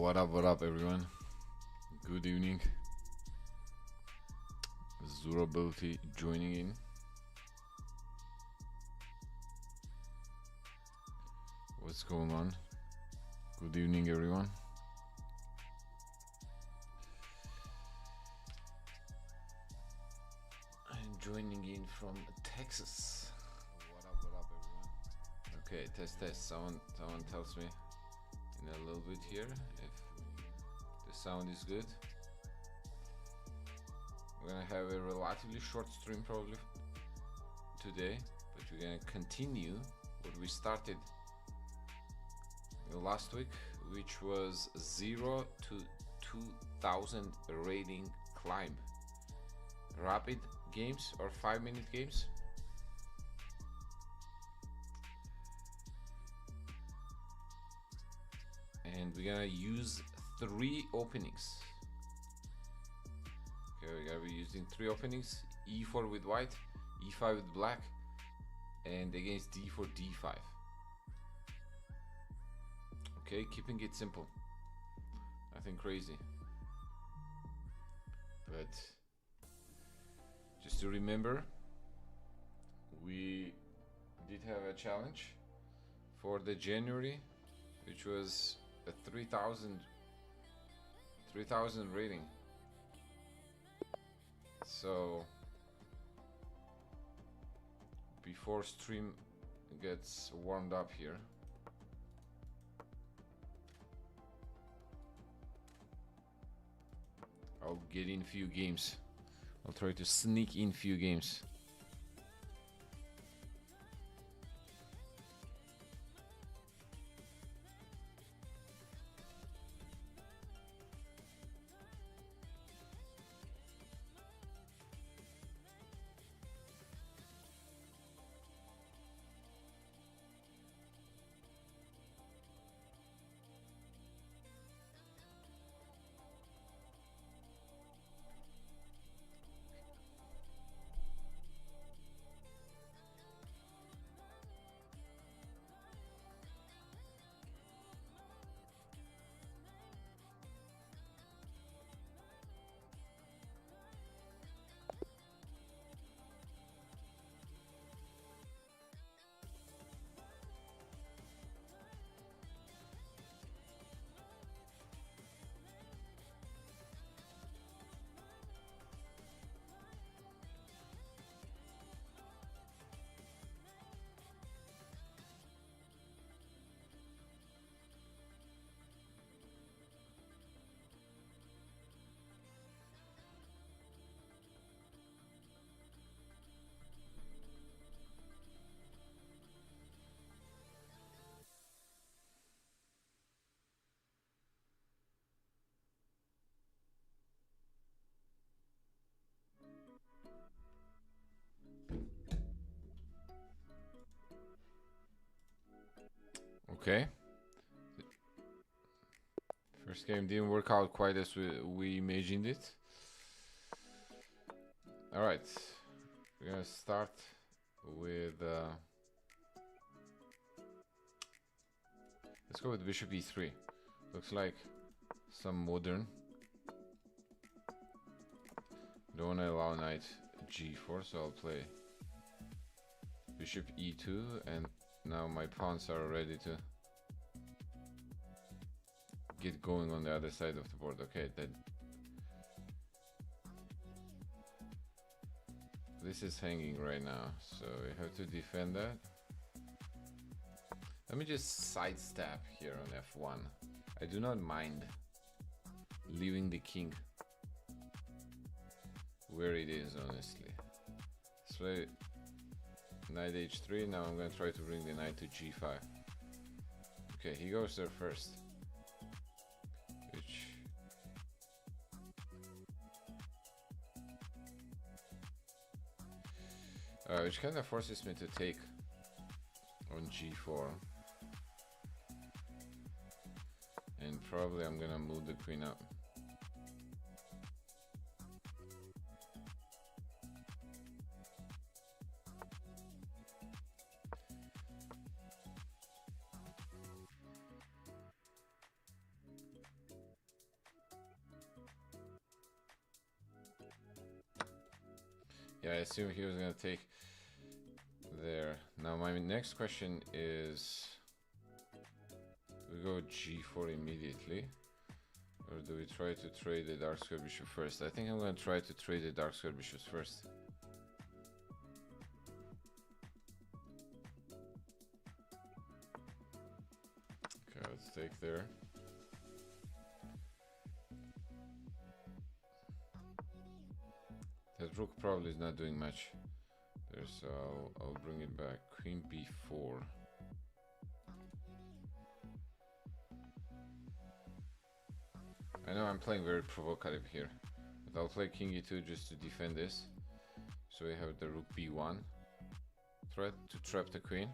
What up, everyone? Good evening. Durability joining in. What's going on? Good evening, everyone. I'm joining in from Texas. What up, everyone? Okay, test. Someone tells me in a little bit here if the sound is good. We're gonna have a relatively short stream probably today, but we're gonna continue what we started last week, which was 0 to 2000 rating climb. Rapid games or 5-minute games. And we're gonna use 3 openings. Okay, we're gonna be using 3 openings: e4 with white, e5 with black, and against d4, d5. Okay, keeping it simple, nothing crazy. But just to remember, we did have a challenge for the January, which was a 3000 rating. So before stream gets warmed up here, I'll get in few games. I'll try to sneak in few games. Okay. First game didn't work out quite as we imagined it. Alright. We're gonna start with... let's go with bishop e3. Looks like some modern. Don't want to allow knight g4, so I'll play bishop e2, and now my pawns are ready to get going on the other side of the board. Okay, that this is hanging right now, so we have to defend that. Let me just sidestep here on f1. I do not mind leaving the king where it is, honestly. So knight h3. Now I'm gonna try to bring the knight to g5. Okay, he goes there first, which kind of forces me to take on g4, and probably I'm gonna move the queen up. Yeah, I assume he was gonna take there. Now my next question is, we go g4 immediately, or do we try to trade the dark square bishop first? I think I'm gonna try to trade the dark square bishops first. Okay, let's take there. That rook probably is not doing much there, so I'll bring it back. Queen b4. I know I'm playing very provocative here, but I'll play king e2 just to defend this. So we have the rook b1 threat to trap the queen.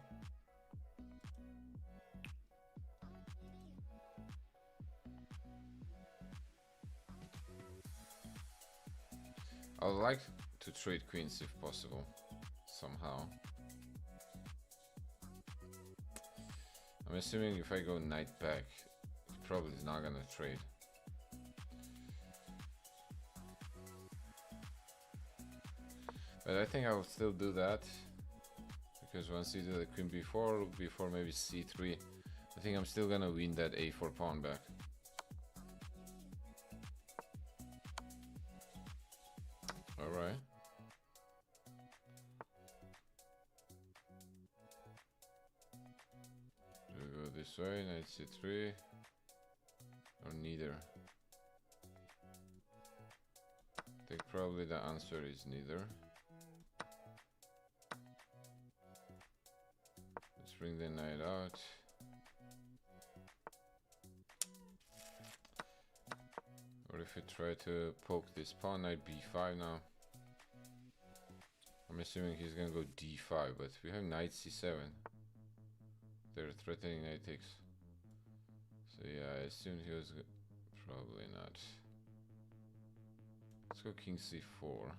I would like to trade queens if possible, somehow. I'm assuming if I go knight back, he probably is not gonna trade. But I think I will still do that, because once you do the queen b4, rook b4, maybe c3, I think I'm still gonna win that a4 pawn back. Alright. Do we go this way, knight c3, or neither? I think probably the answer is neither. Let's bring the knight out. Or if we try to poke this pawn, knight b5 now. I'm assuming he's gonna go d5, but we have knight c7. They're threatening knight takes. So yeah, I assumed he was probably not. Let's go king c4.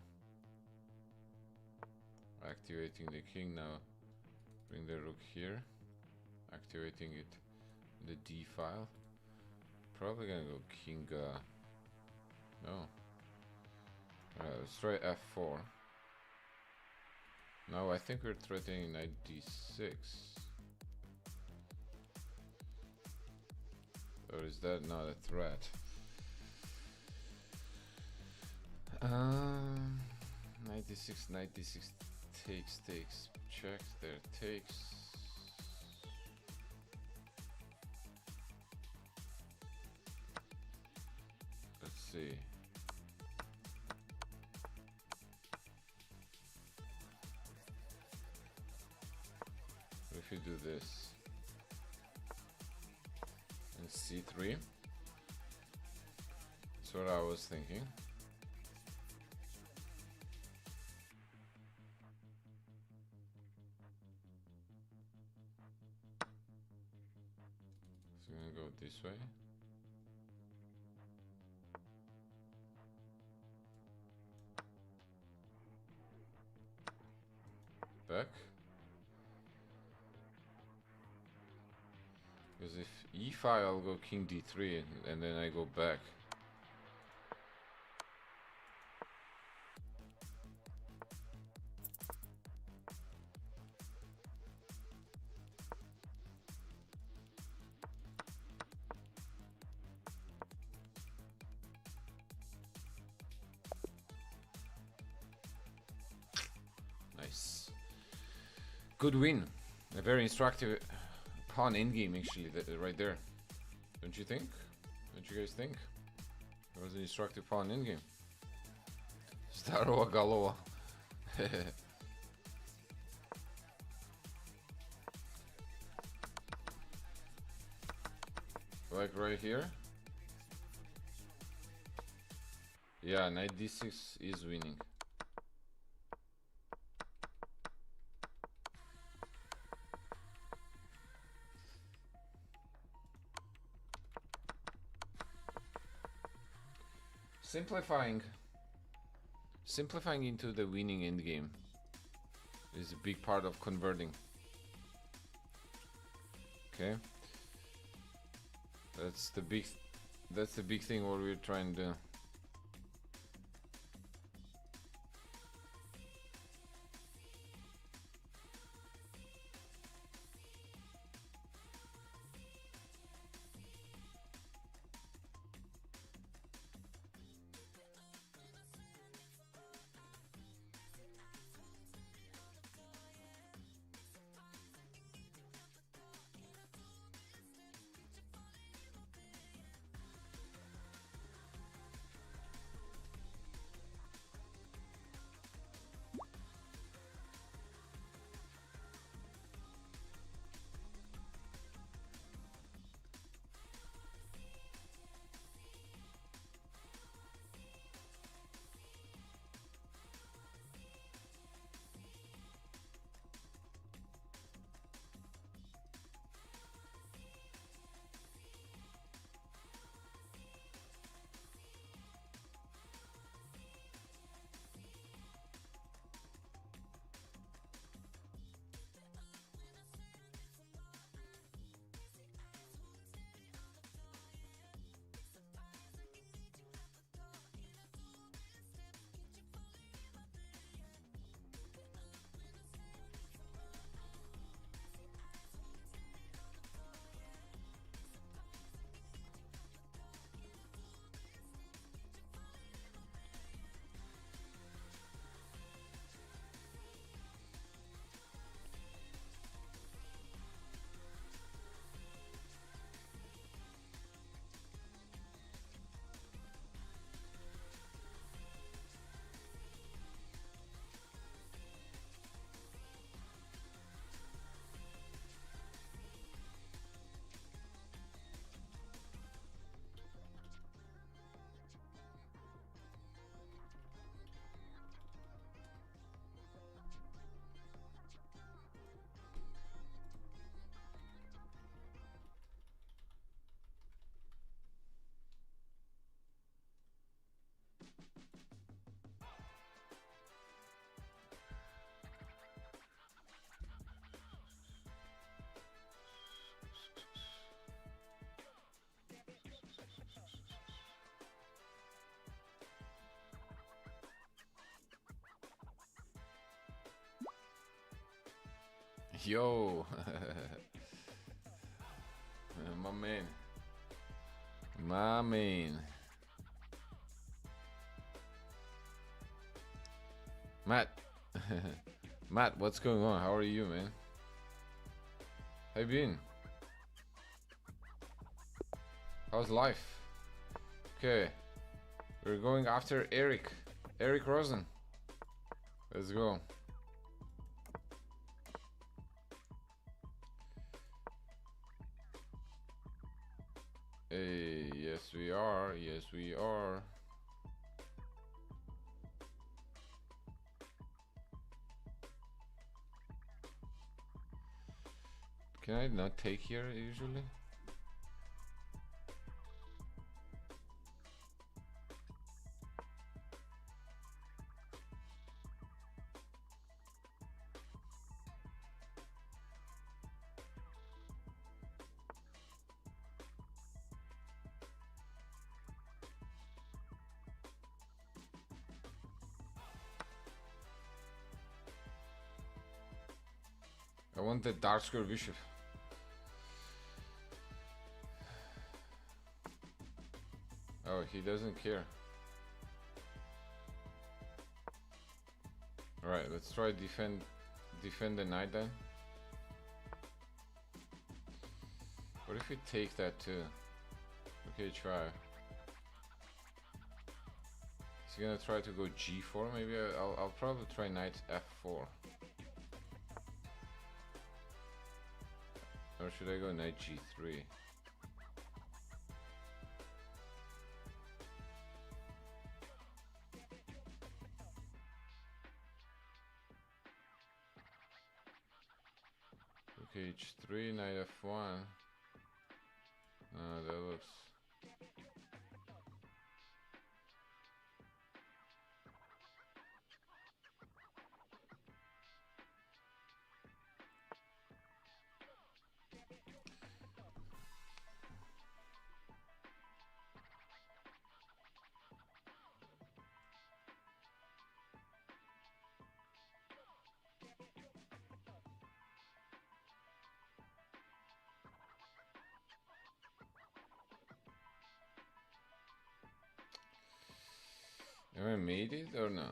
Activating the king now. Bring the rook here. Activating it, the d file. Probably gonna go king. No. Alright, let's try f4. Now I think we're threatening knight d6. Or is that not a threat? 96, 96 takes, checks, there takes. Let's see. If you do this and c3, that's what I was thinking. So I'm gonna go this way. Back. Because if e5, I'll go king d3 and then I go back. Nice. Good win. A very instructive pawn endgame, actually, right there. Don't you think? Don't you guys think? It was an instructive pawn endgame. Starova Galova. Like right here. Yeah, knight d6 is winning. Simplifying into the winning endgame is a big part of converting. Okay, that's the big thing what we're trying to do. Yo, my man, my man, Matt. Matt, what's going on? How are you, man? How you been? How's life? Okay, we're going after Eric Rosen. Let's go. Hey, yes we are. Yes we are. Can I not take here usually? I want the dark square bishop. Oh, he doesn't care. Alright, let's try defend the knight then. What if we take that too? Okay, try. Is he gonna try to go g4? Maybe I'll probably try knight f4. Or should I go knight g3? Okay, h3, knight f1. No, that looks... Have I made it or no?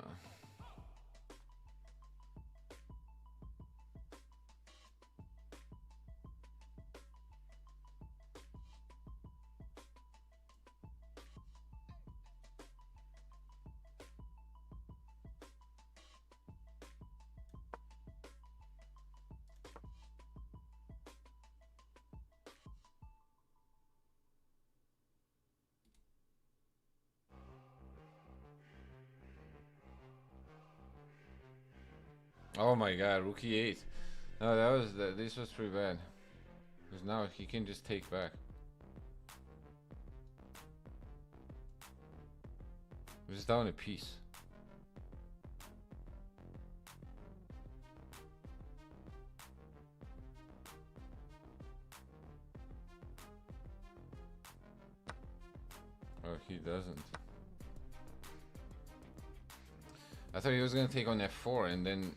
Oh my god, rookie 8. No, this was pretty bad. Because now he can just take back. Just down a piece. Oh, he doesn't. I thought he was gonna take on f4 and then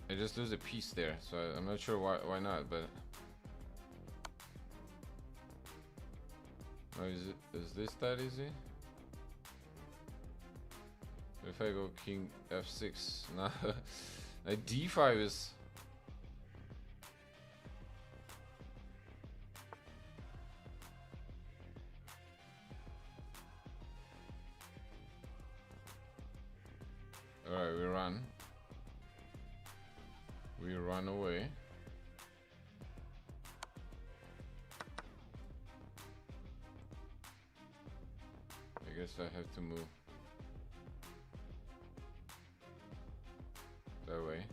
I just lose a piece there, so I'm not sure why not, but... Oh, is this that easy? If I go king f6, nah, like d5 is... Alright, we run. We run away. I guess I have to move that way.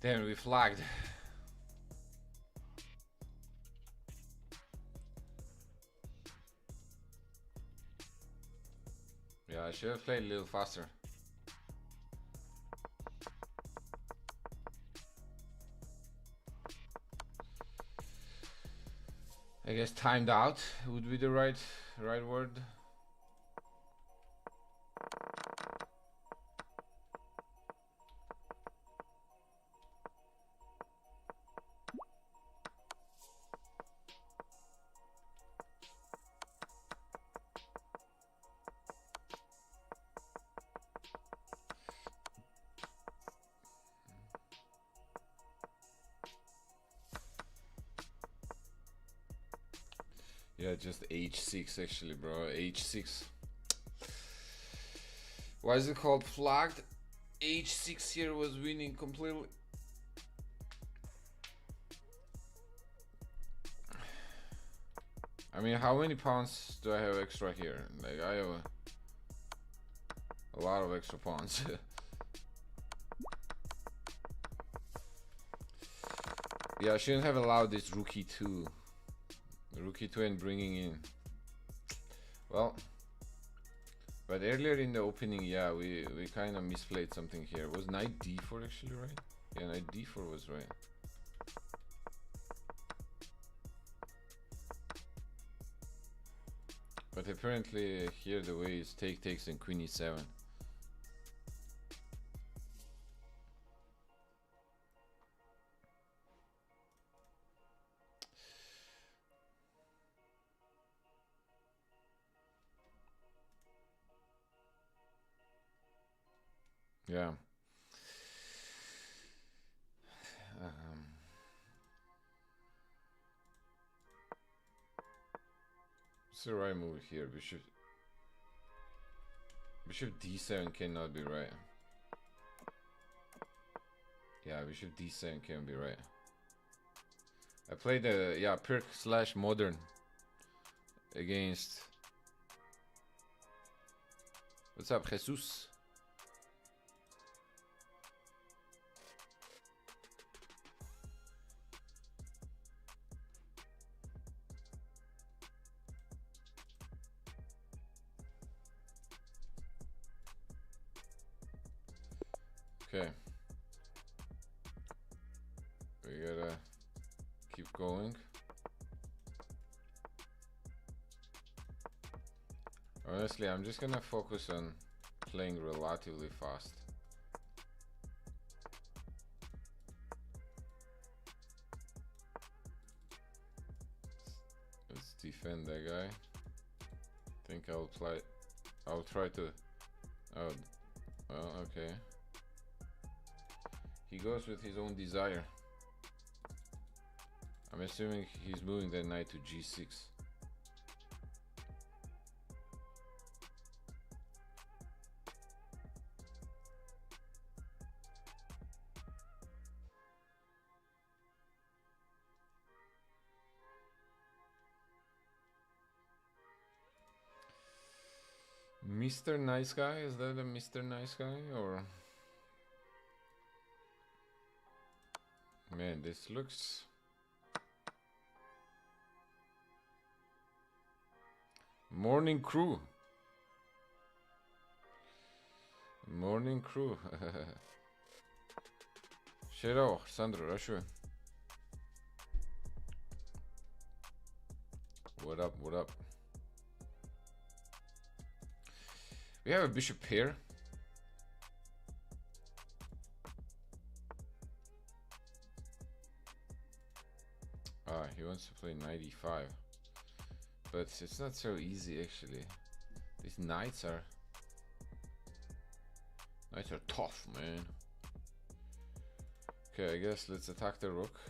Damn, we flagged. Yeah, I should have played a little faster. I guess timed out would be the right word. Yeah, just h6 actually, bro. h6. Why is it called flagged? h6 here was winning completely. I mean, how many pawns do I have extra here? Like, I have a lot of extra pawns. Yeah, I shouldn't have allowed this rookie 2. Rookie 2 and bringing in. Well, but earlier in the opening, yeah, we kind of misplayed something here. Was knight d4 actually right? Yeah, knight d4 was right. But apparently here the way is take takes and queen e7. Yeah. What's the right move here? Bishop d7 cannot be right. Yeah, bishop d7 can't be right. I played the perk / modern against. What's up, Jesus? Okay. We gotta keep going. Honestly, I'm just gonna focus on playing relatively fast. Let's defend that guy. I think I'll try to. Oh, well, okay. He goes with his own desire. I'm assuming he's moving that knight to g6. Mr. Nice Guy? Is that a Mr. Nice Guy or? Man, this looks. Morning crew. Morning crew. Chero, Sandro, Rashu. What up, what up? We have a bishop here. Ah, he wants to play knight e5. But it's not so easy actually. These knights are tough, man. Okay, I guess let's attack the rook.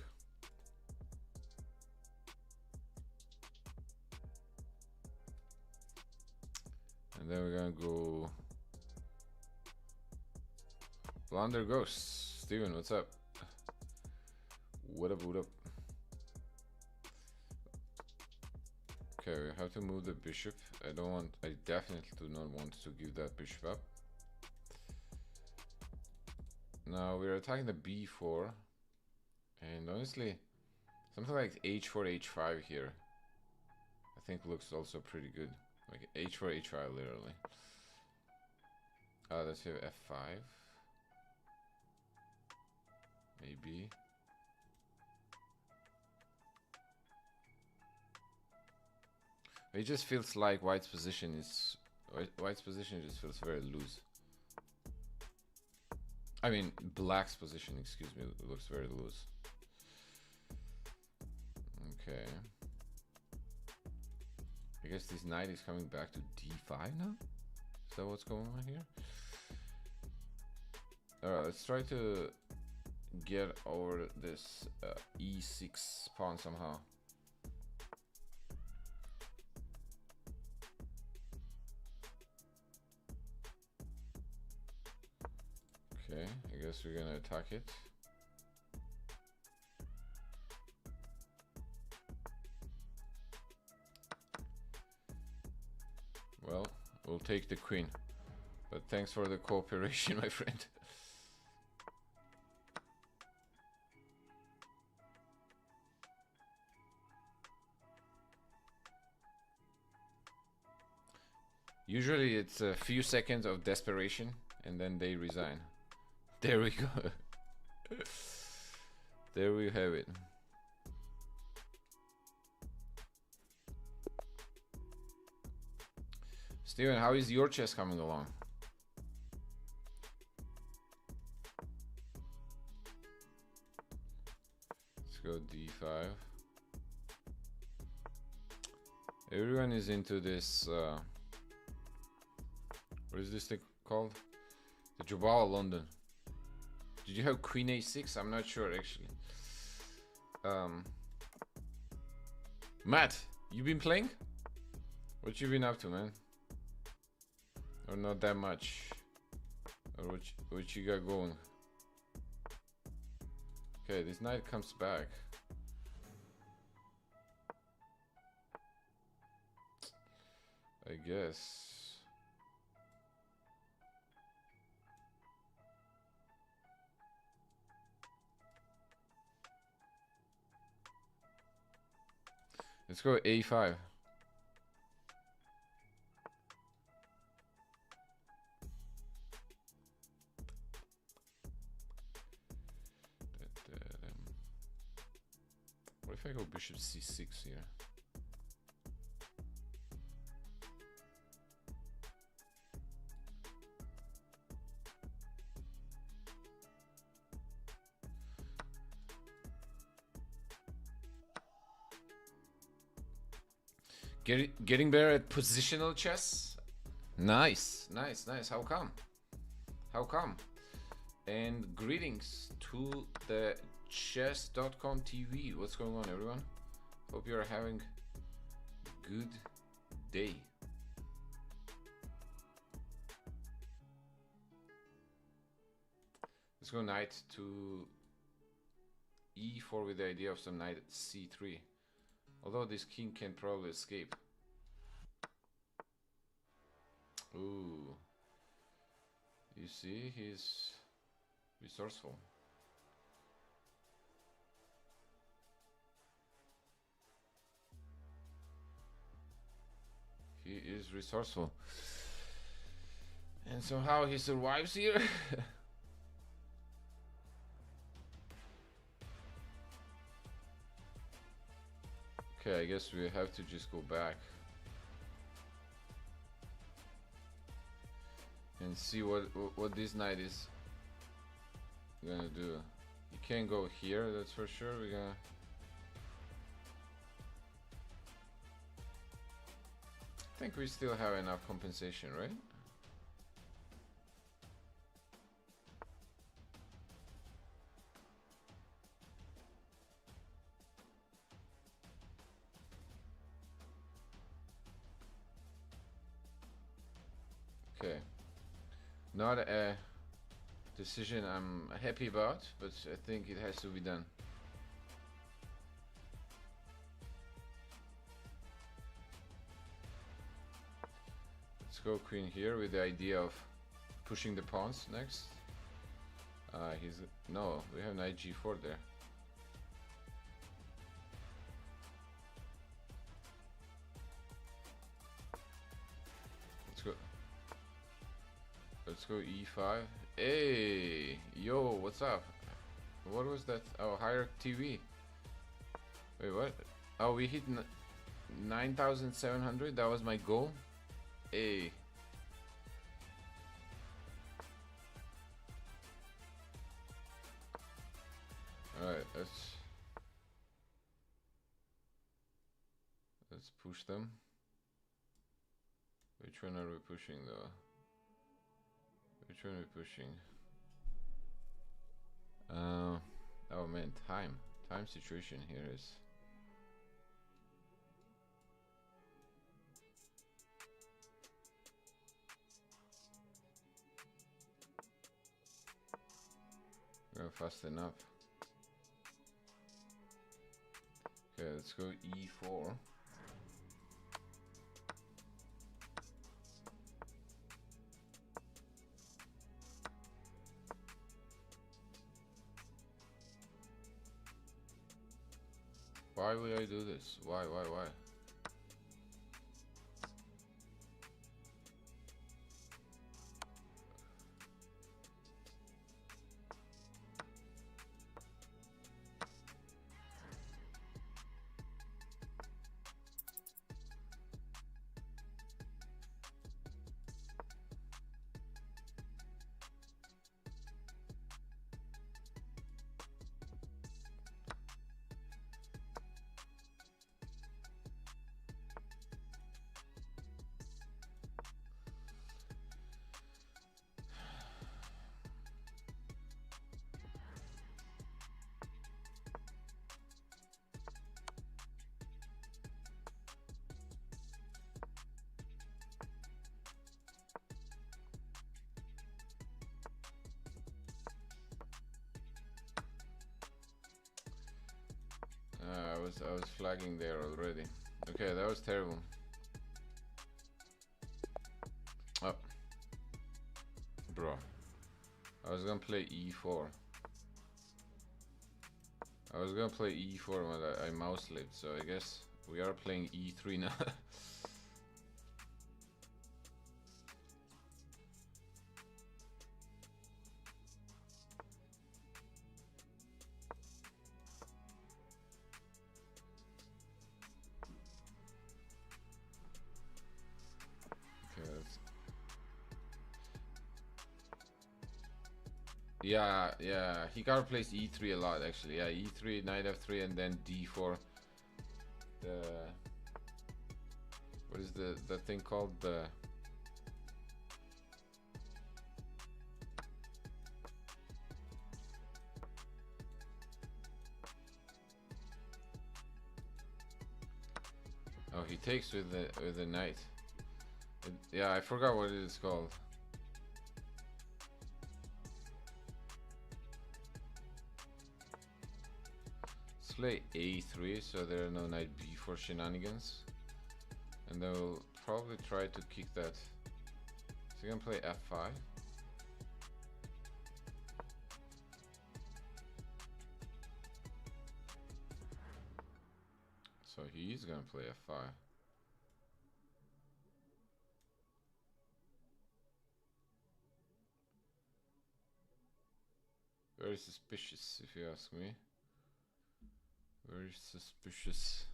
And then we're gonna go Blunder Ghost. Steven, what's up? What up, what up? Okay, we have to move the bishop. I definitely do not want to give that bishop up. Now we're attacking the b4. And honestly, something like h4, h5 here, I think looks also pretty good. Like h4, h5 literally. Let's have f5. Maybe. It just feels like White's position just feels very loose. I mean, Black's position, excuse me, looks very loose. Okay. I guess this knight is coming back to d5 now? Is that what's going on here? Alright, let's try to get over this e6 pawn somehow. Okay, I guess we're gonna attack it. Well, we'll take the queen. But thanks for the cooperation, my friend. Usually it's a few seconds of desperation and then they resign. There we go. There we have it. Steven, how is your chess coming along? Let's go d5. Everyone is into this what is this thing called? The Jabal London. Did you have Queen A6? I'm not sure actually. Matt, you been playing? What you been up to, man? Or not that much? Or what you got going? Okay, this knight comes back. I guess. Let's go a5. What if I go bishop c6 here? Getting better at positional chess. Nice, nice, nice. How come? How come? And greetings to the chess.com TV. What's going on, everyone? Hope you're having a good day. Let's go knight to e4 with the idea of some knight at c3. Although this king can probably escape. Ooh. You see, he's resourceful. He is resourceful. And somehow he survives here. Okay, I guess we have to just go back and see what this knight is gonna do. You can't go here, that's for sure. We're gonna. I think we still have enough compensation, right? Okay, not a decision I'm happy about, but I think it has to be done. go queen here with the idea of pushing the pawns next. No, we have knight g4 there. Let's go e5. Hey, yo, what's up? What was that? Oh, higher TV. Wait, what? Oh, we hit 9,700. That was my goal. Hey. Alright, let's push them. Which one are we pushing though? Which one are we pushing? Oh man, time situation here is. Go fast enough. Okay, let's go e4. Why would I do this? Why? I was flagging there already. Okay, that was terrible. Oh, bro, I was gonna play e4. I was gonna play e4 when I mouse slipped, so I guess we are playing e3 now. Yeah, he counter plays e3 a lot actually. Yeah, e3, knight f3, and then d4. What is the thing called? Oh, he takes with the knight. Yeah, I forgot what it is called. Play a3 so there are no knight b4 shenanigans, and then we'll probably try to kick that. So you're gonna play f5. So he's gonna play f5. Very suspicious if you ask me. Very suspicious.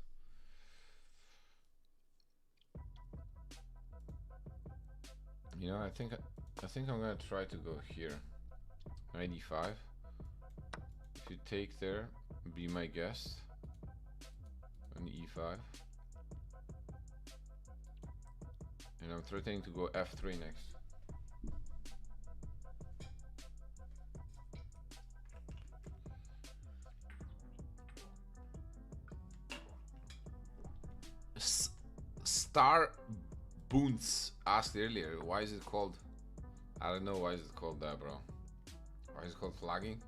You know, I think I'm gonna try to go here. Knight e5. If you take there, be my guest. On e5. And I'm threatening to go f3 next. Star Boons asked earlier, why is it called? I don't know why is it called that, bro. Why is it called flagging?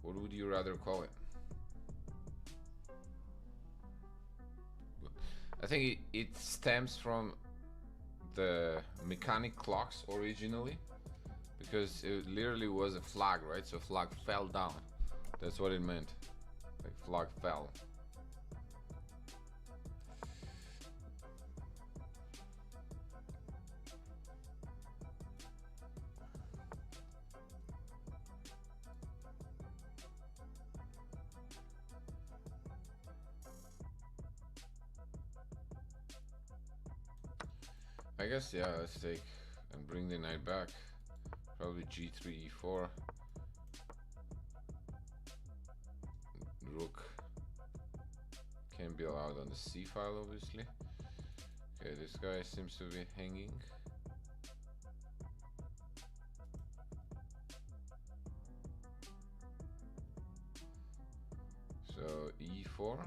What would you rather call it? I think it stems from the mechanic clocks originally, because it literally was a flag, right? So flag fell down. That's what it meant. Like flag fell. I guess, yeah, let's take and bring the knight back. Probably g3, e4. Rook can be allowed on the c file, obviously. Okay, this guy seems to be hanging. So e4. What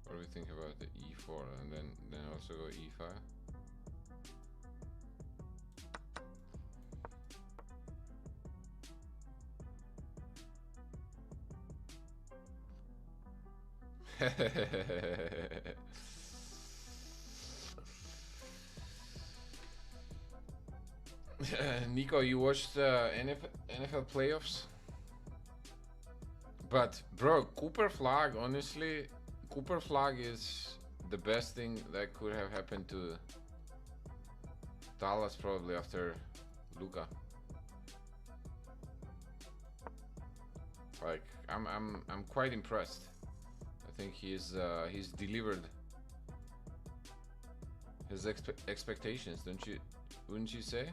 do we think about the e4, and then also go e5? Nico, you watched NFL playoffs? But bro, Cooper Flag, honestly, Cooper Flag is the best thing that could have happened to Dallas probably after Luka. Like I'm quite impressed. I think he's delivered his expectations, wouldn't you say?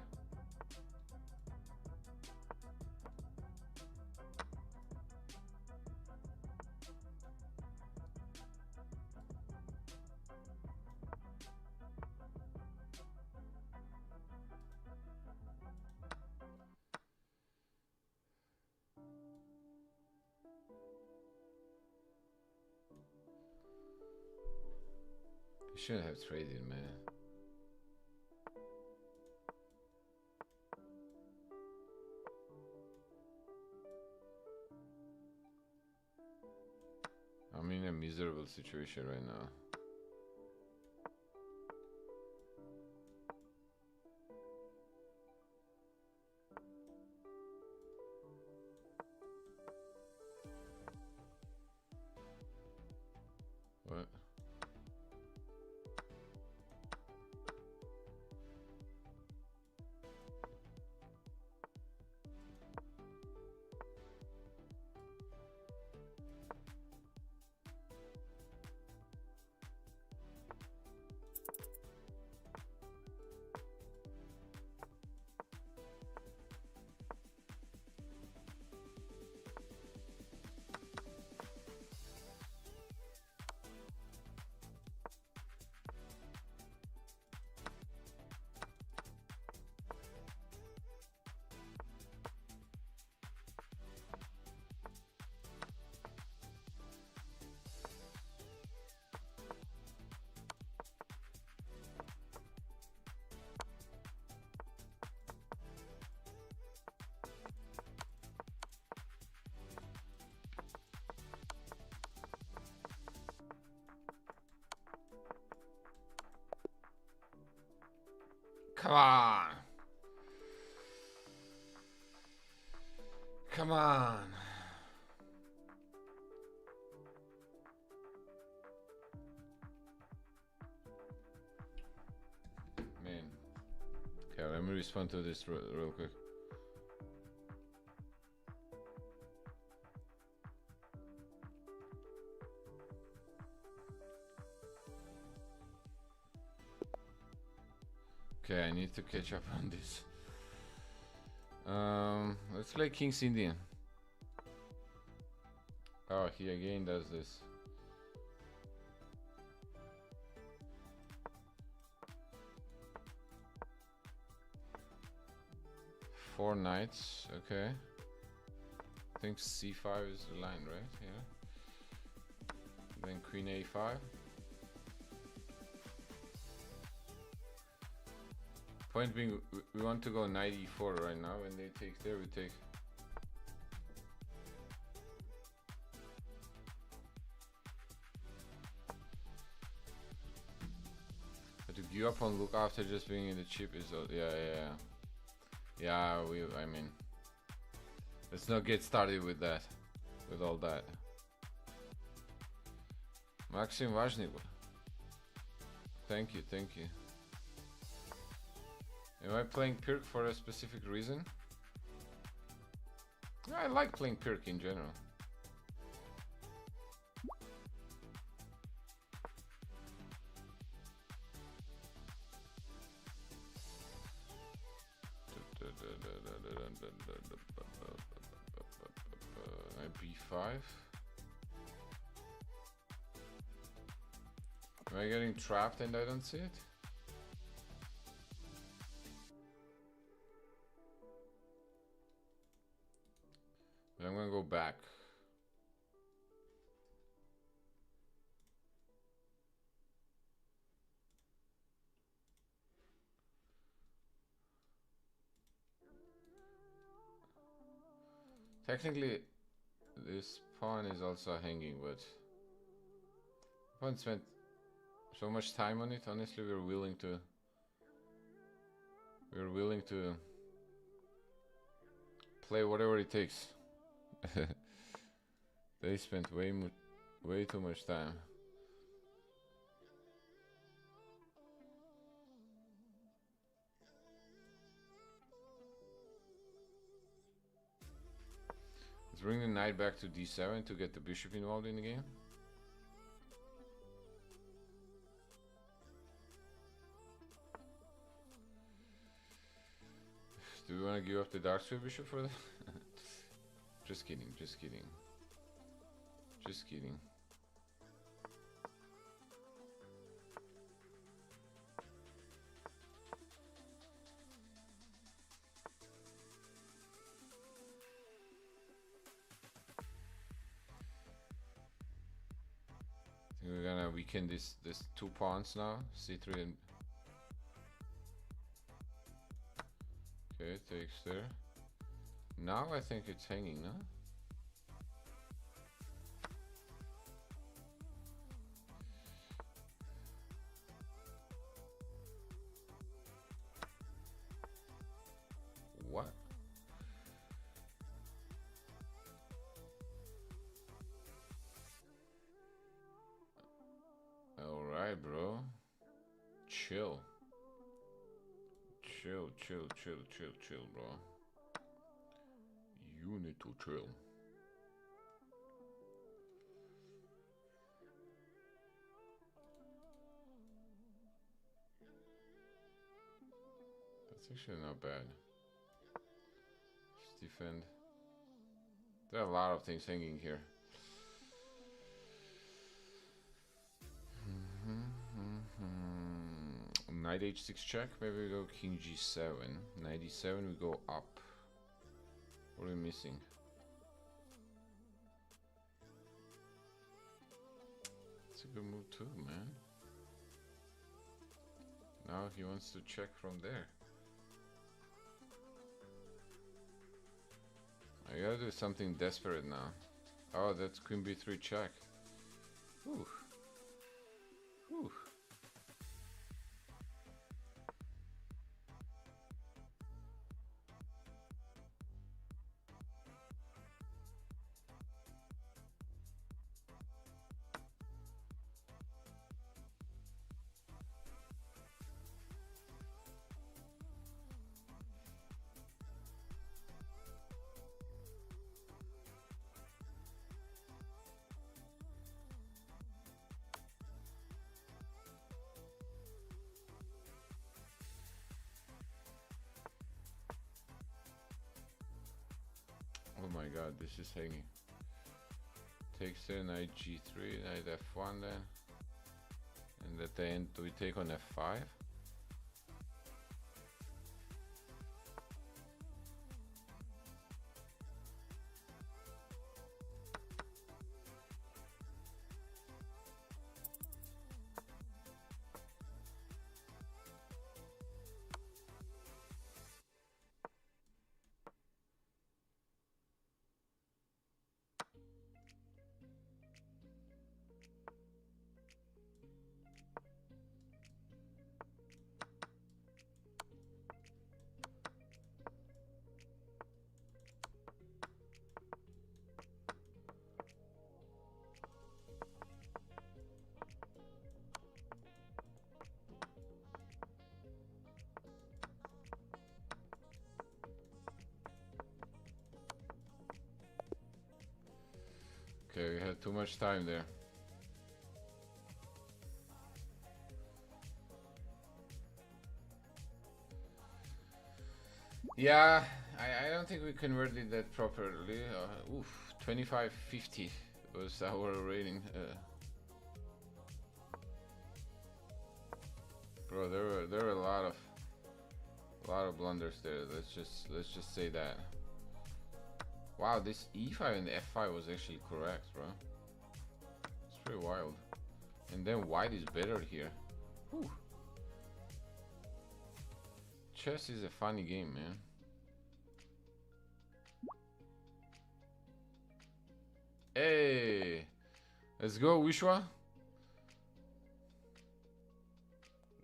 You shouldn't have traded, man. I'm in a miserable situation right now. What? Come on. Come on. Man. Okay, let me respond to this real quick. Okay, I need to catch up on this. Let's play King's Indian. Oh, he again does this. Four knights, okay. I think c5 is the line, right? Yeah. Then queen a5. Point being, we want to go knight e4 right now. When they take there, we take. But to Give up on look after just being in the chip is yeah. I mean, let's not get started with that, with all that. Maxim Vajnik. Thank you. Am I playing Pirk for a specific reason? I like playing Pirk in general. B5. Am I getting trapped and I don't see it? But I'm gonna go back. Technically, this pawn is also hanging, but pawn spent so much time on it. Honestly, we're willing to play whatever it takes. They spent way too much time. Let's bring the knight back to d7 to get the bishop involved in the game. Do we want to give up the dark square bishop for that? Just kidding. I think we're gonna weaken this two pawns now, c3 and okay, takes there. Now I think it's hanging, no? What? Alright, bro. Chill, bro. You need to chill. That's actually not bad. Just defend. There are a lot of things hanging here. Knight h6 check. Maybe we go king g7. Knight e7 we go up. What are we missing? It's a good move too, man. Now he wants to check from there. I gotta do something desperate now. Oh, that's queen b3 check. Ooh. Ooh. Oh my god, this is hanging. Takes there, knight g3, knight f1 then. And at the end, do we take on f5? Okay, we had too much time there. Yeah, I don't think we converted that properly. Oof, 2550 was our rating. Bro, there were a lot of blunders there. Let's just say that. Wow, this e5 and f5 was actually correct, bro. It's pretty wild. And then white is better here. Whew. Chess is a funny game, man. Hey, let's go, Wishwa.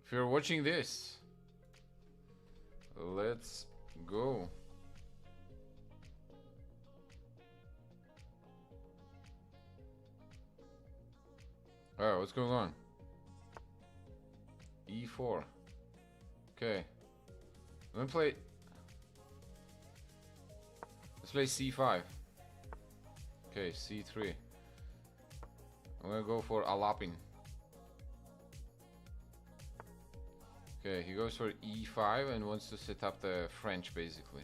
If you're watching this, let's go. Oh, what's going on? E4. Okay. Let's play C5. Okay, C3. I'm gonna go for Alapin. Okay, he goes for E5 and wants to set up the French, basically.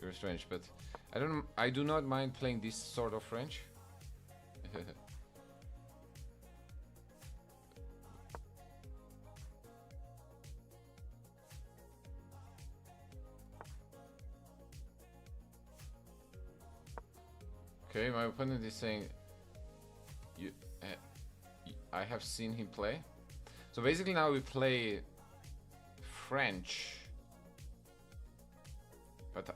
You're French, but I do not mind playing this sort of French. Okay, my opponent is saying, I have seen him play. So basically now we play French, but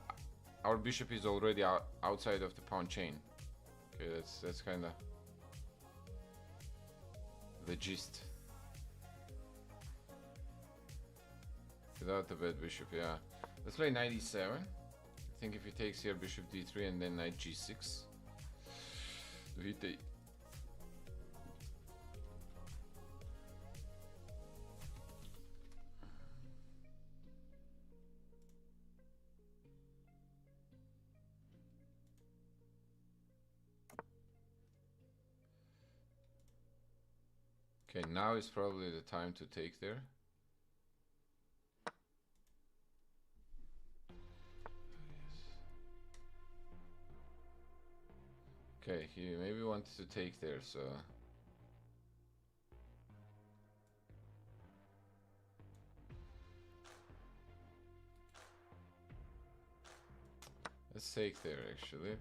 our bishop is already outside of the pawn chain. Okay, that's kind of the gist. Without the bad bishop, yeah. Let's play knight e7. I think if he takes here, bishop d3 and then knight g6. Okay, now is probably the time to take there. Okay, he maybe wanted to take there, so let's take there actually.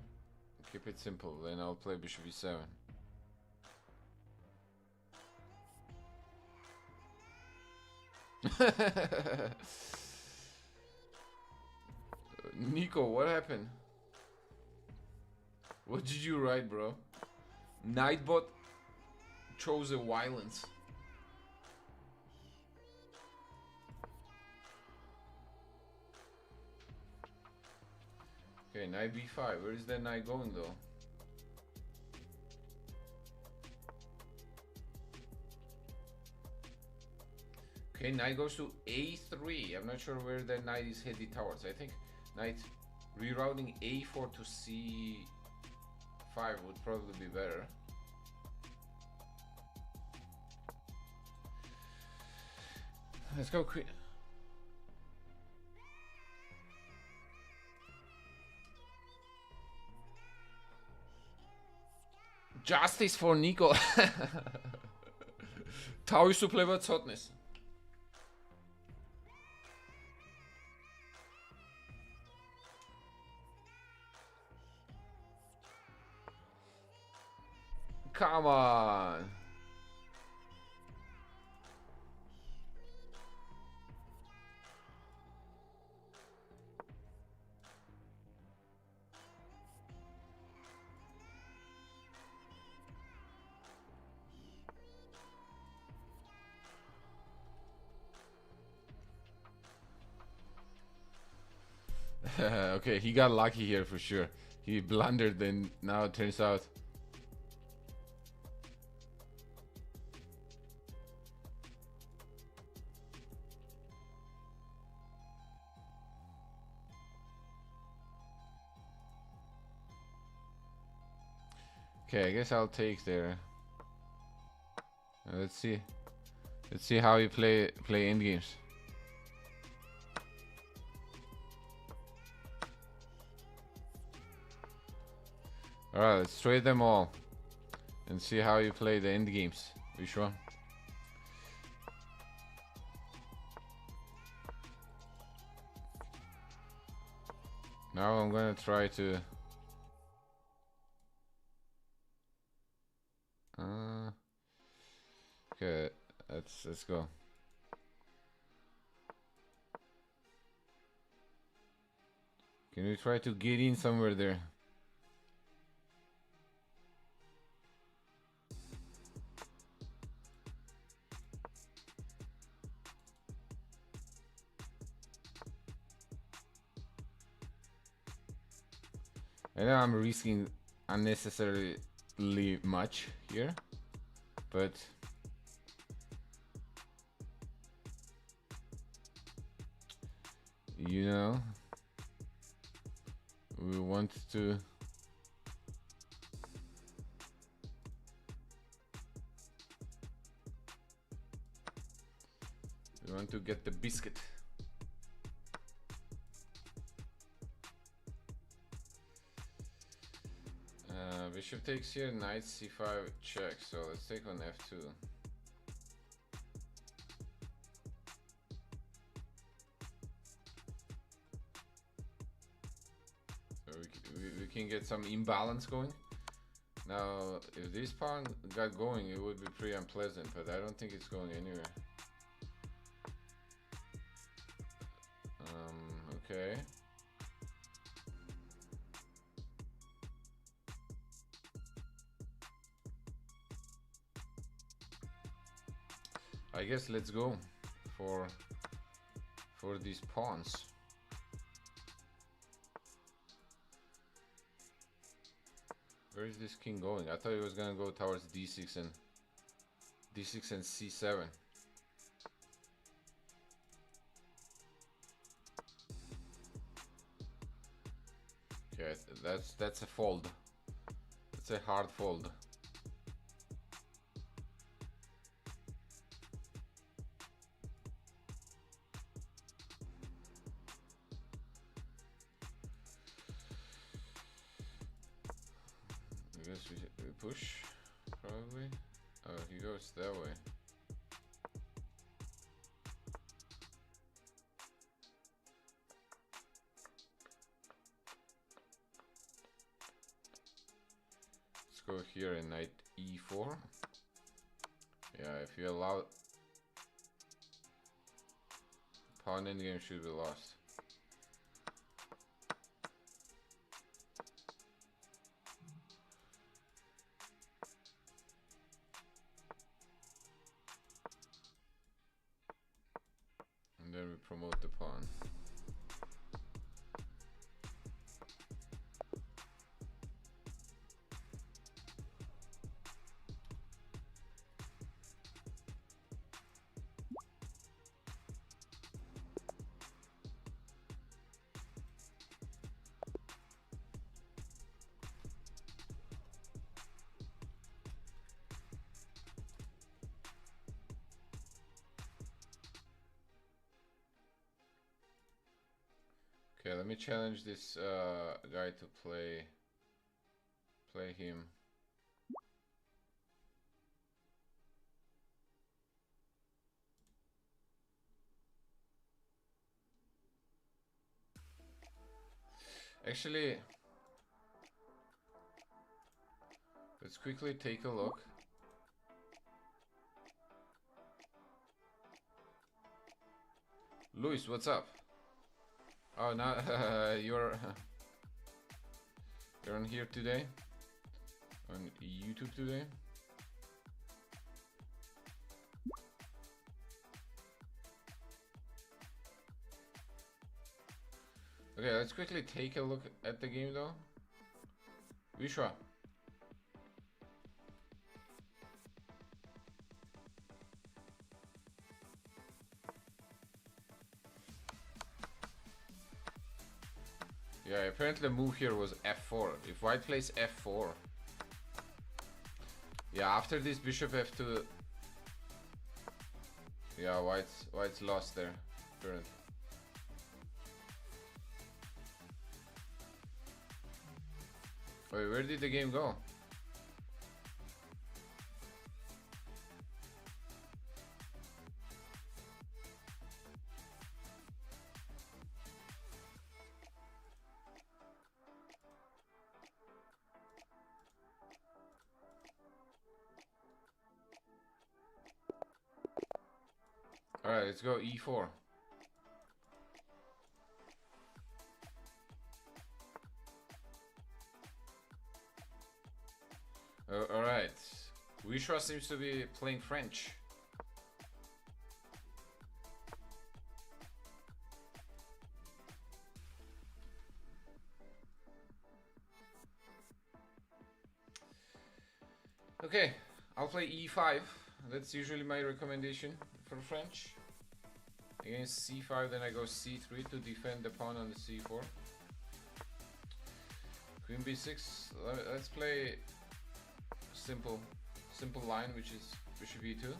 Keep it simple, then I'll play bishop e7. Nico, what happened? What did you write, bro? Nightbot chose a violence. Okay, knight b5. Where is that knight going though? Okay, knight goes to a3. I'm not sure where that knight is headed towards. I think knight rerouting a4 to c5 would probably be better. Let's go queen. Justice for Nico. თავისუფლება ცოტნეს. Come on. Okay, he got lucky here for sure. He blundered, and now it turns out. Okay, I guess I'll take there. Let's see. Let's see how you play end games. Alright, let's trade them all and see how you play the end games. Which one? Now I'm gonna try to okay, let's go. Can we try to get in somewhere there? I know I'm risking unnecessarily much here, but you know, we want to get the biscuit. Bishop takes here, knight c5 check, so let's take on f2. So we can get some imbalance going. Now, if this pawn got going, it would be pretty unpleasant, but I don't think it's going anywhere. Okay. I guess let's go for these pawns. Where is this king going? I thought he was gonna go towards d6 and c7. Okay, that's a fold. That's a hard fold. I guess we push, probably. Oh, he goes that way. Let's go here and knight e4. Yeah, if you allow, pawn endgame should be lost. And then we promote the pawn. Okay, let me challenge this guy to play him. Actually, let's quickly take a look. Luis, what's up? Oh, now you're on here today, on YouTube today. Okay, let's quickly take a look at the game though. Vishwa. Yeah, apparently the move here was f4. If white plays f4, Yeah, after this bishop f2. Yeah, white's lost there. Current. Wait, where did the game go? Alright, let's go e4. Alright. Wishwa seems to be playing French. Okay, I'll play e5. That's usually my recommendation for French. Against c5, then I go c3 to defend the pawn on the c4. Queen b6. Let's play simple line, which is bishop e2.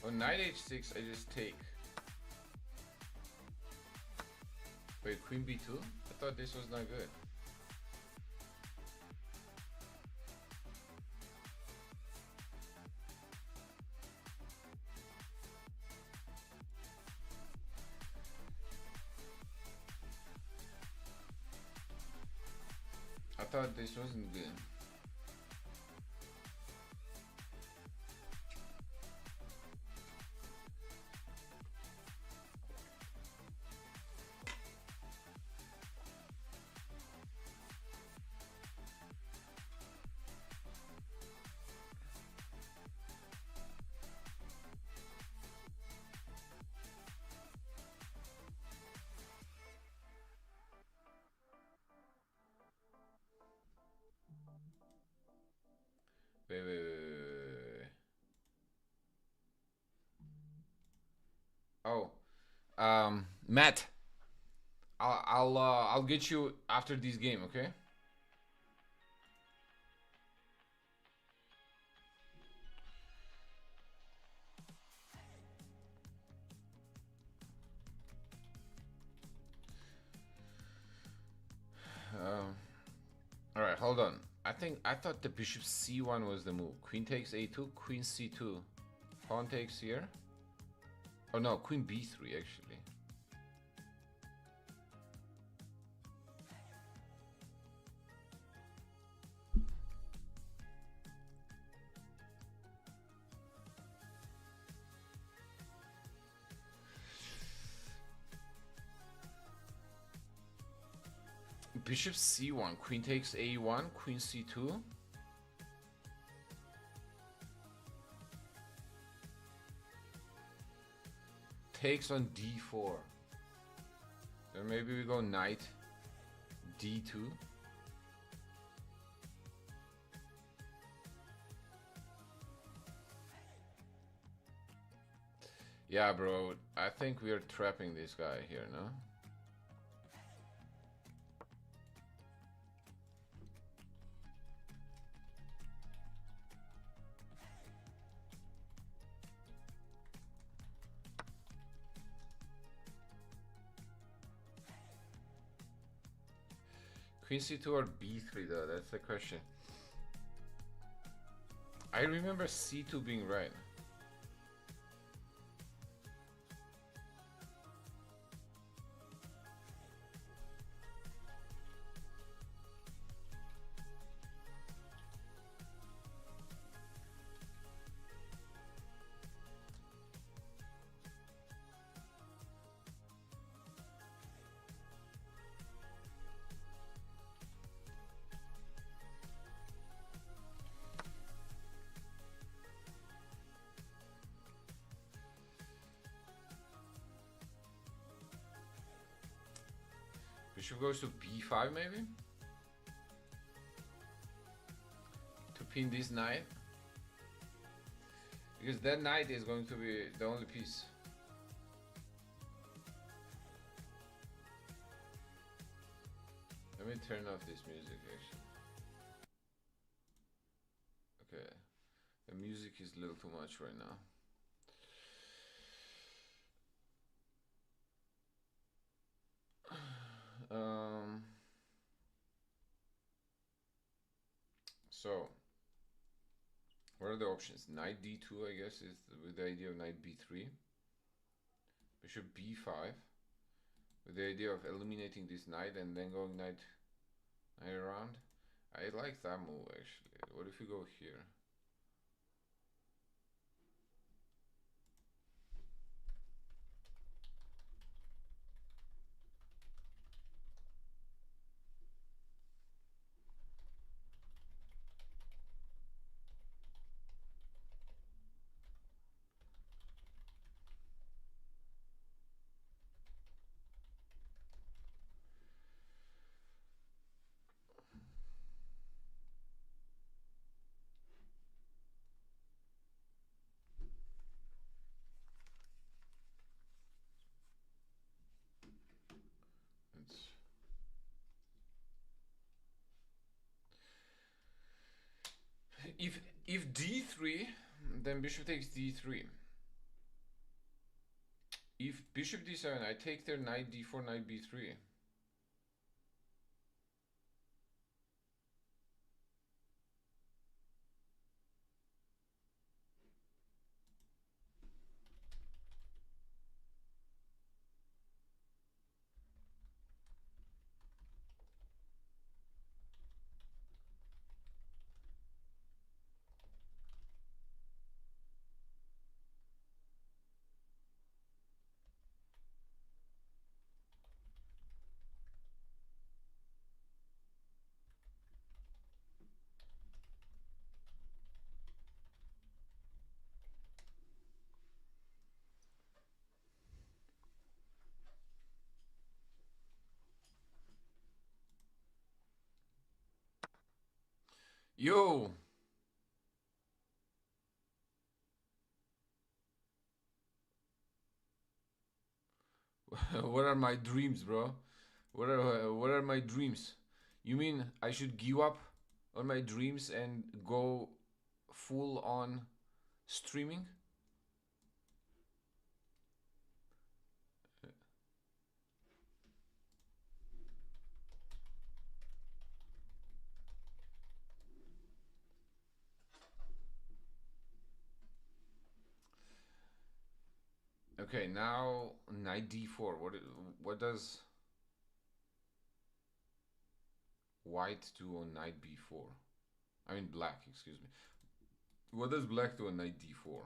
On knight h6, I just take. Wait, queen b2? I thought this was not good. I thought this wasn't good. Wait. Oh, Matt, I'll get you after this game, okay? All right, hold on. I thought the bishop c1 was the move. Queen takes a2, queen c2, pawn takes here. Oh no, queen b3 actually. Bishop c1, queen takes a1, queen c2. Takes on d4. Then maybe we go knight d2. Yeah, bro, I think we are trapping this guy here, no? Queen c2 or b3 though, that's the question. I remember c2 being right. Bishop goes to b5 maybe? To pin this knight? Because that knight is going to be the only piece. Let me turn off this music actually. The music is a little too much right now. So what are the options? Knight d2, I guess, is with the idea of knight b3. Bishop b5, with the idea of eliminating this knight and then going knight around. I like that move actually. What if we go here? If d3, then bishop takes d3. If bishop d7, I take their knight d4, knight b3. Yo! What are my dreams, bro? What are my dreams? You mean I should give up on my dreams and go full on streaming? Okay, now knight d4. What does white do on knight b4? I mean black, excuse me. What does black do on knight d4?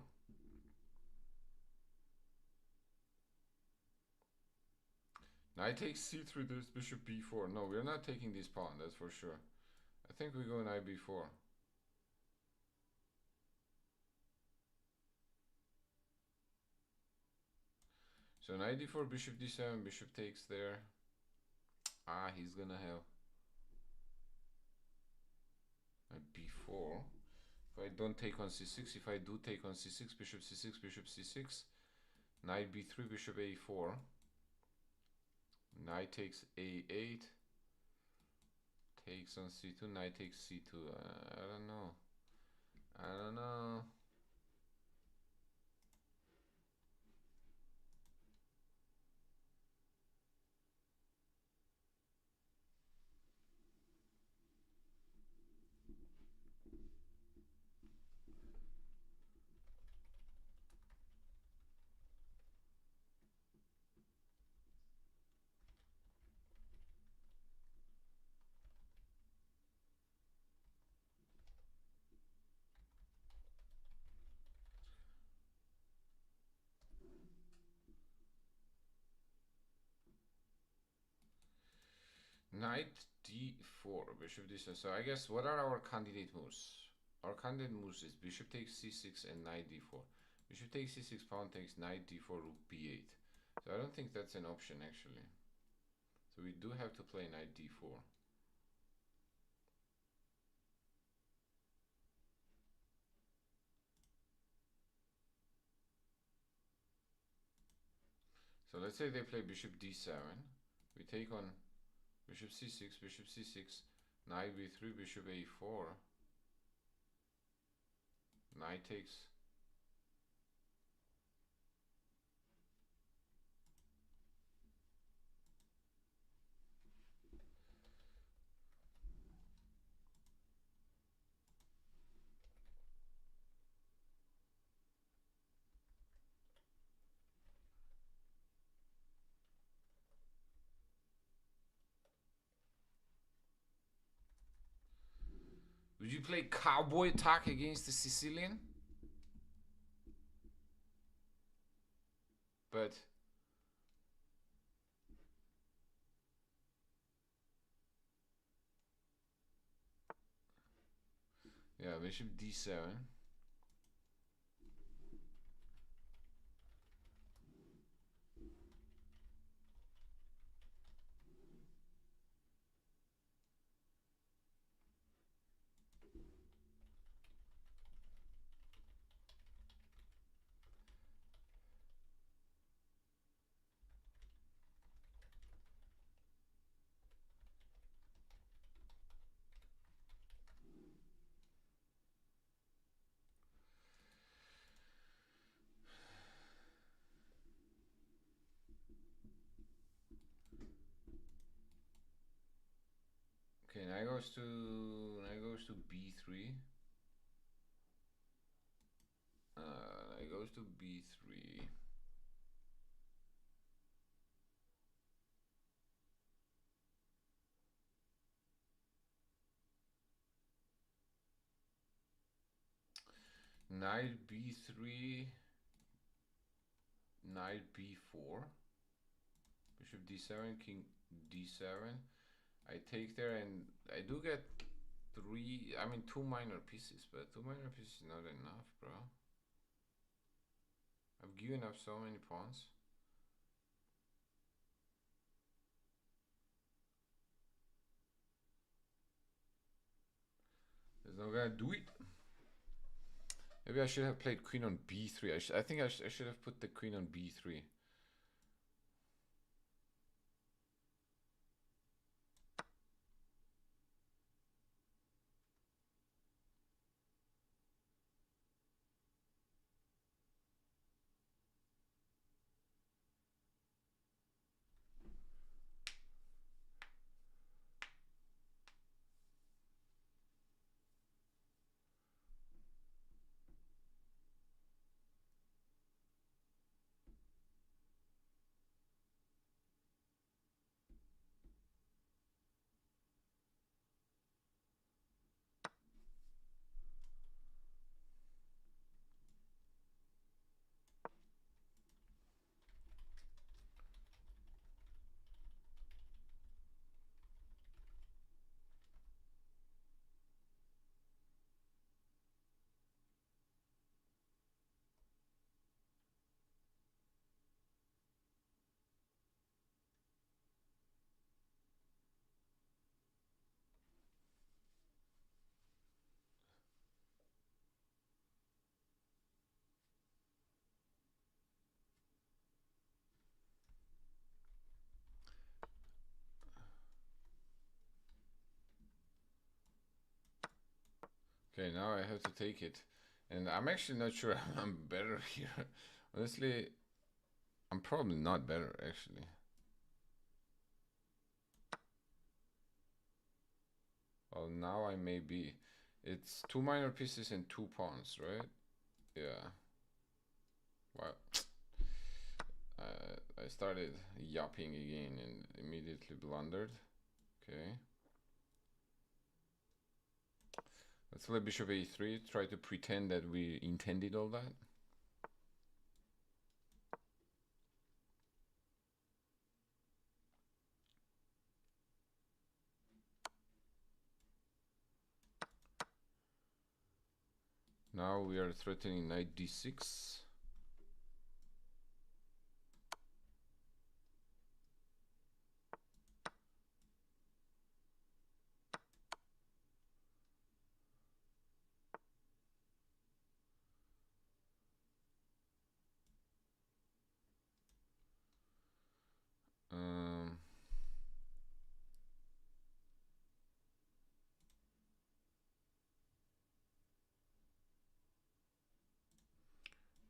Knight takes c3, there's bishop b4. No, we're not taking this pawn, that's for sure. I think we go knight b4. So knight d4, bishop d7, bishop takes there. Ah, he's gonna have knight b4. If I don't take on c6, if I do take on c6, bishop c6, bishop c6, knight b3, bishop a4, knight takes a8, takes on c2, knight takes c2. I don't know. I don't know. Knight d4, bishop d7. So I guess what are our candidate moves? Our candidate moves is bishop takes c6 and knight d4. Bishop takes c6, pawn takes knight d4, rook b8. So I don't think that's an option actually. So we do have to play knight d4. So let's say they play bishop d7. We take on bishop c6, bishop c6, knight b3, bishop a4, Knight takes. Would you play cowboy attack against the Sicilian? But yeah, bishop d7. Okay, knight goes to b3. Knight goes to b3. Knight b3. Knight b4. Bishop d7. King d7. I take there and I do get two minor pieces, but two minor pieces is not enough, bro. I've given up so many pawns. There's no gonna do it. Maybe I should have played queen on b3. I think I should have put the queen on b3. Okay, now I have to take it. And I'm actually not sure I'm better here. Honestly, I'm probably not better, actually. Well, now I may be. It's two minor pieces and two pawns, right? Yeah. Wow. I started yapping again and immediately blundered. Okay. Let's play bishop a3. Try to pretend that we intended all that. Now we are threatening knight d6. Um,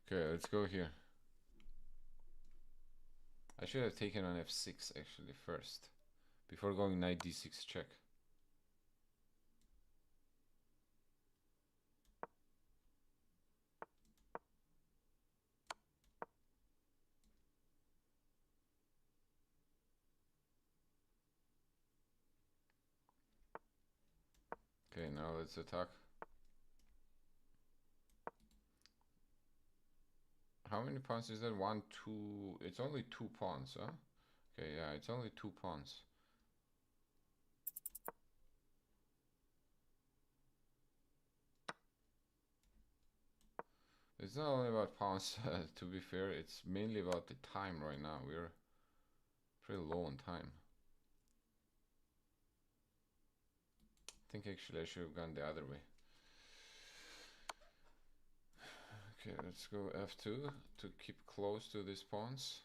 Okay, let's go here. I should have taken on f6 actually first, before going knight d6 check. Okay, now let's attack. How many pawns is that? 1, 2. It's only 2 pawns, huh? Okay, yeah, it's only 2 pawns. It's not only about pawns, to be fair, it's mainly about the time right now. We're pretty low on time. I think actually I should have gone the other way. Okay, let's go f2 to keep close to these pawns.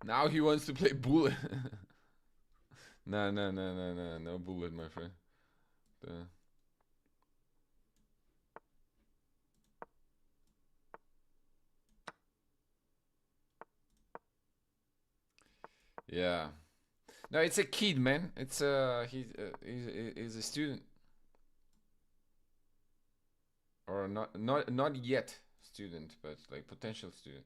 Now he wants to play bullet. No bullet, my friend. Yeah. No, it's a kid, man. It's he's a student, or not yet student, but like potential student.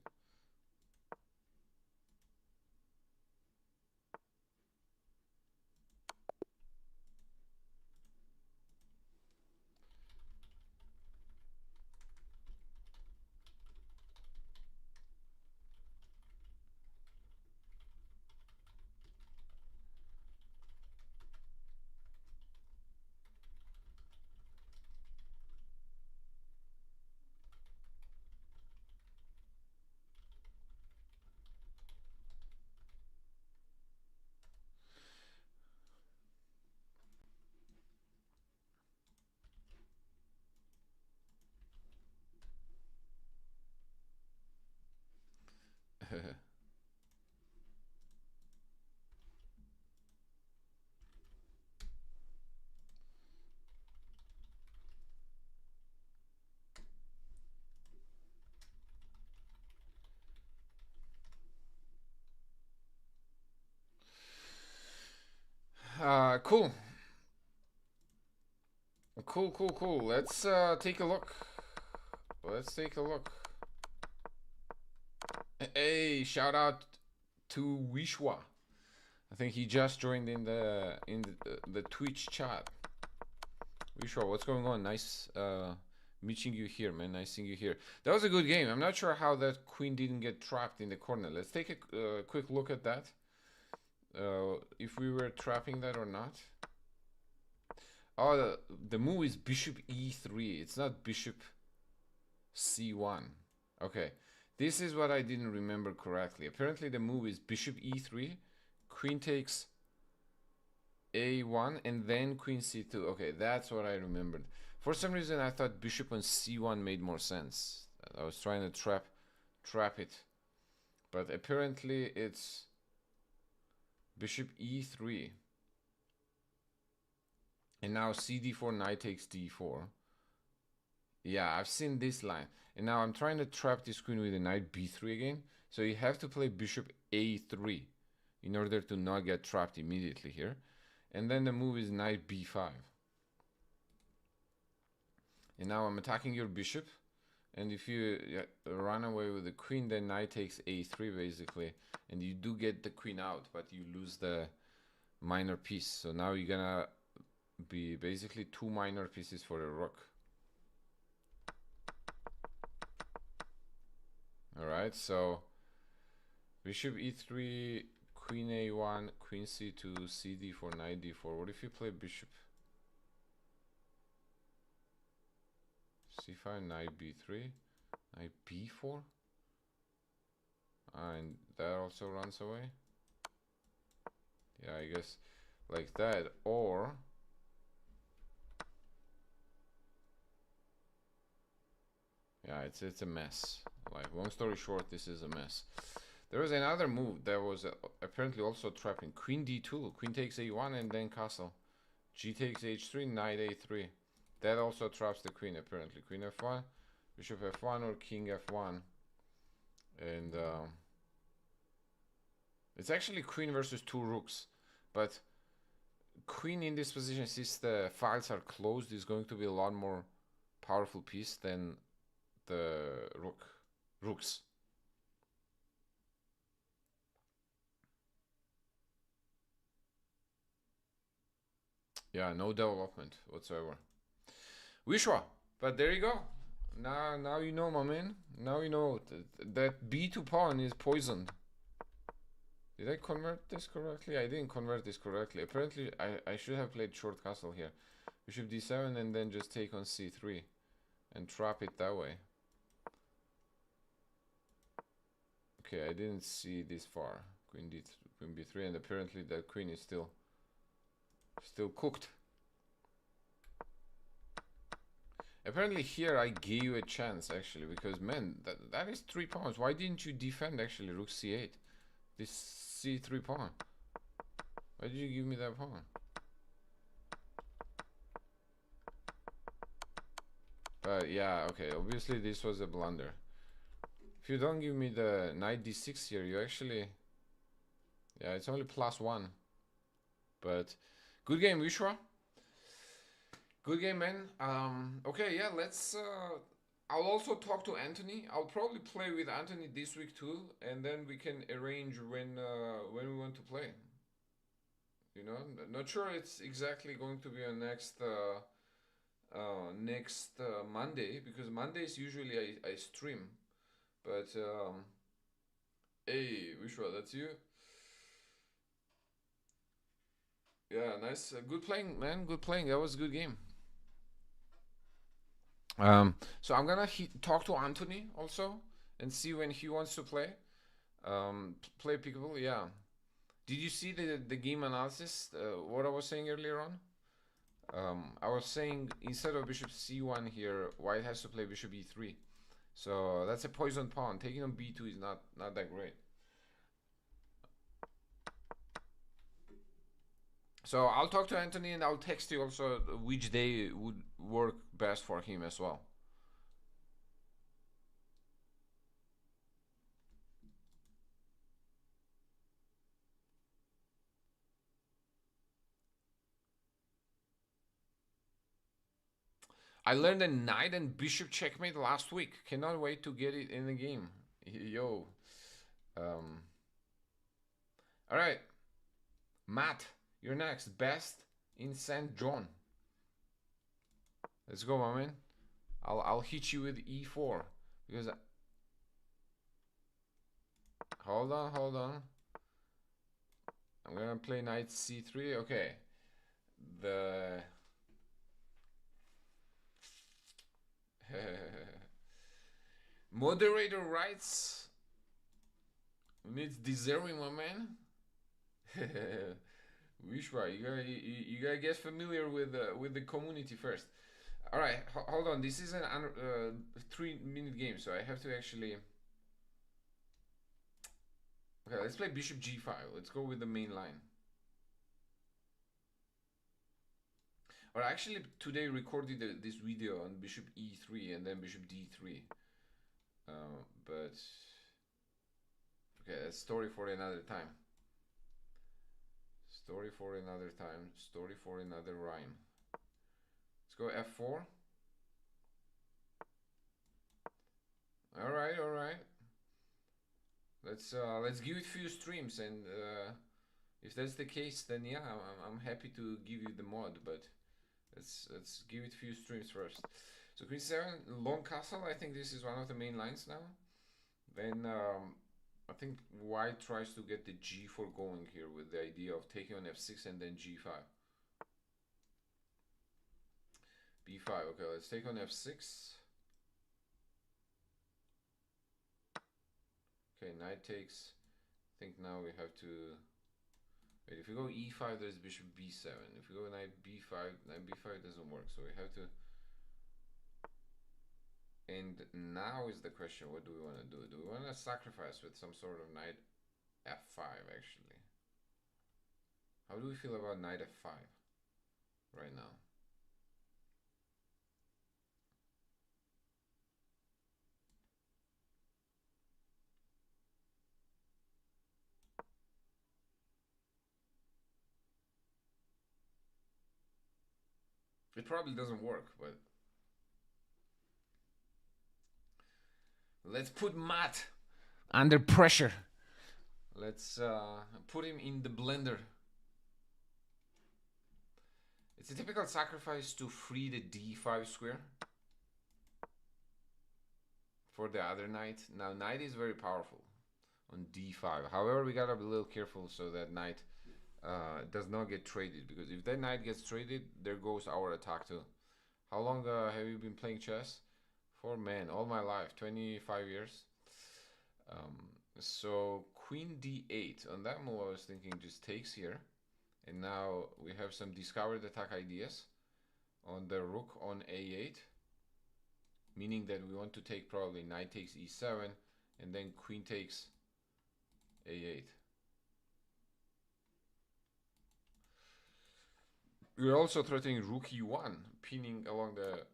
Cool. Cool. Let's take a look. Let's take a look. Hey, shout out to Wishwa. I think he just joined in the Twitch chat. Wishwa, what's going on? Nice meeting you here, man. Nice seeing you here. That was a good game. I'm not sure how that queen didn't get trapped in the corner. Let's take a quick look at that. If we were trapping that or not. Oh, the move is bishop e3. It's not bishop c1. Okay, this is what I didn't remember correctly. Apparently the move is bishop e3, queen takes a1, and then queen c2. Okay, that's what I remembered. For some reason I thought bishop on c1 made more sense. I was trying to trap it, but apparently it's bishop e3, and now cd4, knight takes d4. Yeah, I've seen this line. And now I'm trying to trap this queen with a knight b3 again. So you have to play bishop a3 in order to not get trapped immediately here. And then the move is knight b5. And now I'm attacking your bishop. And if you run away with the queen, then knight takes a3 basically. And you do get the queen out, but you lose the minor piece. So now you're gonna be basically 2 minor pieces for a rook. Alright, so bishop e3, queen a1, queen c2, cd4, knight d4. What if you play bishop c5, knight b3, knight b4, and that also runs away. Yeah, I guess like that, or yeah, it's a mess. Like, long story short, this is a mess. There was another move that was apparently also trapping. Queen d2, queen takes a1 and then castle. G takes h3, knight a3. That also traps the queen apparently. Queen f1, bishop f1, or king f1. And it's actually queen versus two rooks. But queen in this position, since the files are closed, is going to be a lot more powerful piece than the rooks. Yeah, no development whatsoever. Wishwa, but there you go. Now you know, my man. Now you know that b2 pawn is poisoned. Did I convert this correctly? I didn't convert this correctly. Apparently, I should have played short castle here. Bishop d7 and then just take on c3 and trap it that way. Okay, I didn't see this far. Queen b3, and apparently that queen is still cooked. Apparently here I gave you a chance actually, because man, that is 3 pawns. Why didn't you defend actually rook c8? This c3 pawn. Why did you give me that pawn? But yeah, okay, obviously this was a blunder. If you don't give me the knight d6 here, you actually... Yeah, it's only +1. But good game, Vishwa. Good game, man. Okay, yeah, let's... I'll also talk to Anthony. I'll probably play with Anthony this week too, and then we can arrange when we want to play. You know, not sure it's exactly going to be on next Monday, because Mondays usually I stream. But hey, Vishwa, that's you. Yeah, nice, good playing, man. Good playing. That was a good game. So I'm gonna talk to Anthony also and see when he wants to play. Play pickable, yeah. Did you see the game analysis? What I was saying earlier on? I was saying instead of bishop c1 here, white has to play bishop e3. So that's a poison pawn. Taking on b2 is not that great. So I'll talk to Anthony and I'll text you also which day would work best for him as well. I learned a knight and bishop checkmate last week. Cannot wait to get it in the game. Yo. All right. Matt, you're next. Best in St. John. Let's go, my man. I'll hit you with e4 because hold on. I'm gonna play knight c3. Okay. The moderator writes, needs deserving, my man. Wishwa, you gotta get familiar with the community first. All right, hold on. This is an 3-minute game, so I have to actually. Okay, let's play bishop g5. Let's go with the main line. Or actually, today recorded this video on bishop e3 and then bishop d3. But okay, that's story for another time. Story for another time. Story for another rhyme. Let's go f4. All right. Let's give it a few streams, and if that's the case, then yeah, I'm happy to give you the mod. But let's give it a few streams first. So queen 7, long castle. I think this is one of the main lines now. Then I think white tries to get the g4 going here with the idea of taking on f6 and then g5. b5. Okay, let's take on f6. Okay, knight takes. I think now we have to. Wait, if we go e5, there's bishop b7. If we go knight b5, knight b5 doesn't work, so we have to. And now is the question, what do we want to do? Do we want to sacrifice with some sort of knight f5 actually? How do we feel about knight f5 right now? It probably doesn't work, but let's put Matt under pressure. Let's put him in the blender. It's a typical sacrifice to free the d5 square for the other knight. Now, knight is very powerful on d5. However, we gotta be a little careful so that knight does not get traded, because if that knight gets traded, there goes our attack too. How long have you been playing chess? For, man, all my life, 25 years. So queen d8. On that move, I was thinking just takes here. And now we have some discovered attack ideas on the rook on a8. Meaning that we want to take probably knight takes e7 and then queen takes a8. We're also threatening rook e1, pinning along the...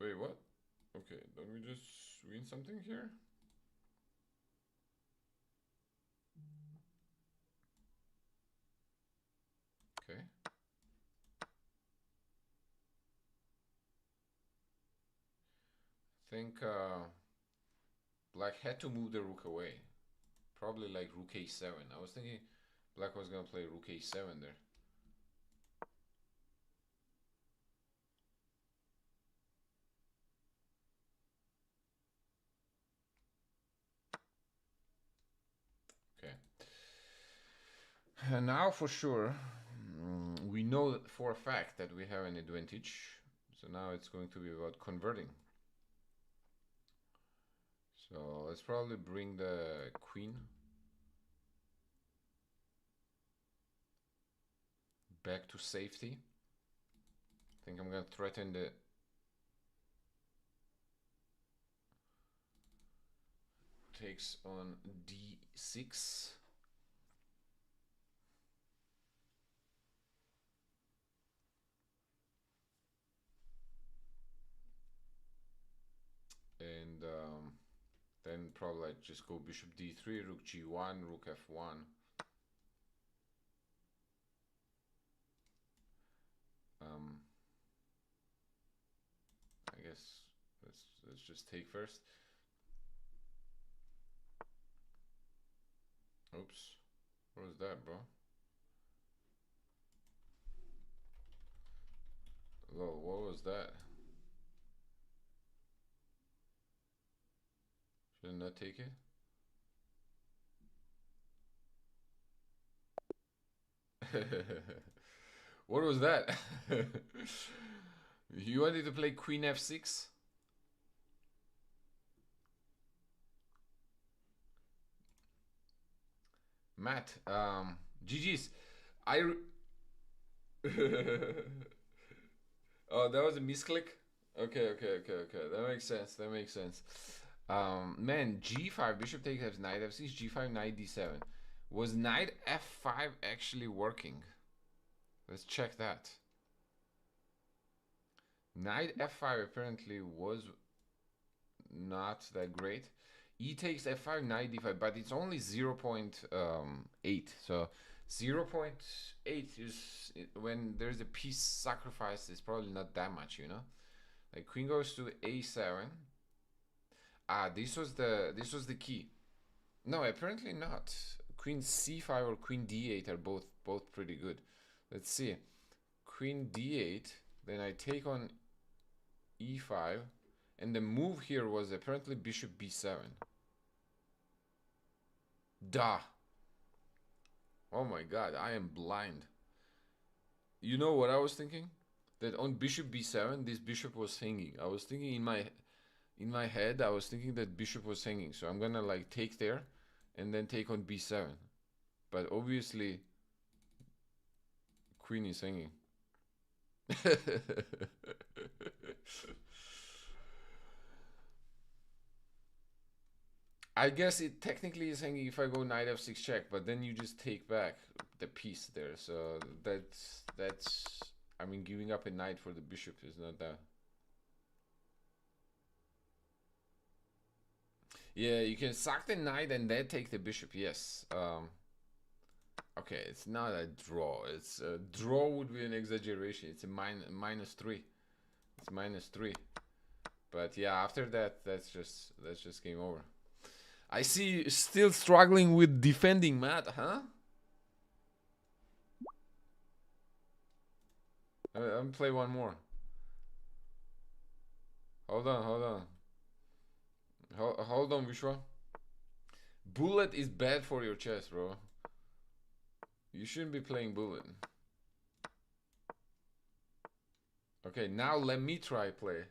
Wait, what? Okay, don't we just win something here? Okay. I think black had to move the rook away. Probably like rook a7. I was thinking black was gonna play rook a7 there. Okay. And now for sure, we know for a fact that we have an advantage. So now it's going to be about converting. So let's probably bring the queen back to safety. I think I'm going to threaten the... Takes on d6. And then probably like just go bishop d3, rook g1, rook f1. I guess let's just take first. Oops, what was that, bro? Whoa, what was that? Should I not take it? What was that? You wanted to play queen f6? Matt, GG's. Oh, that was a misclick? Okay. That makes sense. Man, g5, bishop takes f, knight f6, g5, knight d7. Was knight f5 actually working? Let's check that. Knight f5 apparently was not that great. E takes f5, knight d5, but it's only 0.8. So 0.8 is, when there's a piece sacrificed, it's probably not that much, you know? Like queen goes to a7. Ah, this was the key. No, apparently not. Queen c5 or queen d8 are both pretty good. Let's see. Queen d8, then I take on e5, and the move here was apparently bishop b7. Duh. Oh my god, I am blind. You know what I was thinking? That on bishop b7, this bishop was hanging. I was thinking in my In my head, I was thinking that bishop was hanging, so I'm gonna like take there and then take on b7. But obviously, queen is hanging. I guess it technically is hanging if I go knight f6 check, but then you just take back the piece there. So that's I mean, giving up a knight for the bishop is not that. Yeah, you can sack the knight and then take the bishop. Yes. Okay, it's not a draw. It's a draw would be an exaggeration. It's a -3. It's -3. But yeah, after that, that's just game over. I see you still struggling with defending mat, huh? I'm play one more. Hold on, hold on. Hold on, Vishwa. Bullet is bad for your chess, bro. You shouldn't be playing bullet. Okay, now let me try play.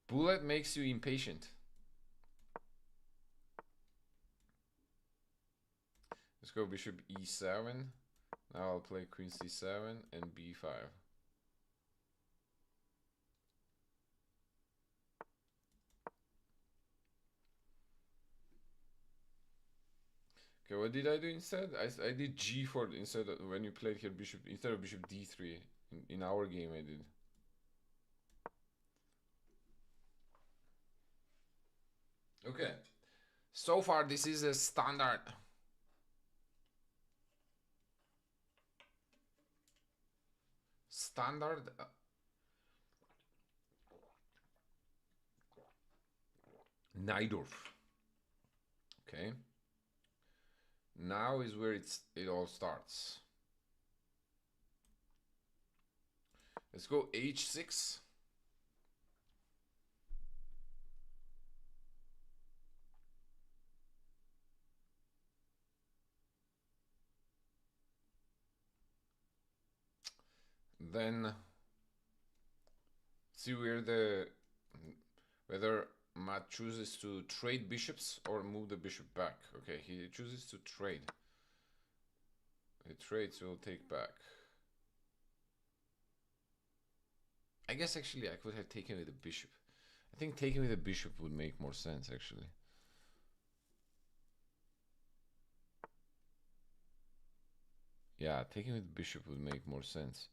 Bullet makes you impatient. Let's go bishop e7. Now I'll play queen c7 and b5. Okay, what did I do instead? I did g4 instead of when you played here bishop instead of bishop d3 in our game. I did. Okay, so far this is a standard. Standard. Najdorf. Okay. Now is where it all starts. Let's go h6. Then see whether Matt chooses to trade bishops or move the bishop back. Okay, he chooses to trade. He trades, we'll take back. I guess actually I could have taken with the bishop. I think taking with the bishop would make more sense actually. Yeah, taking with the bishop would make more sense.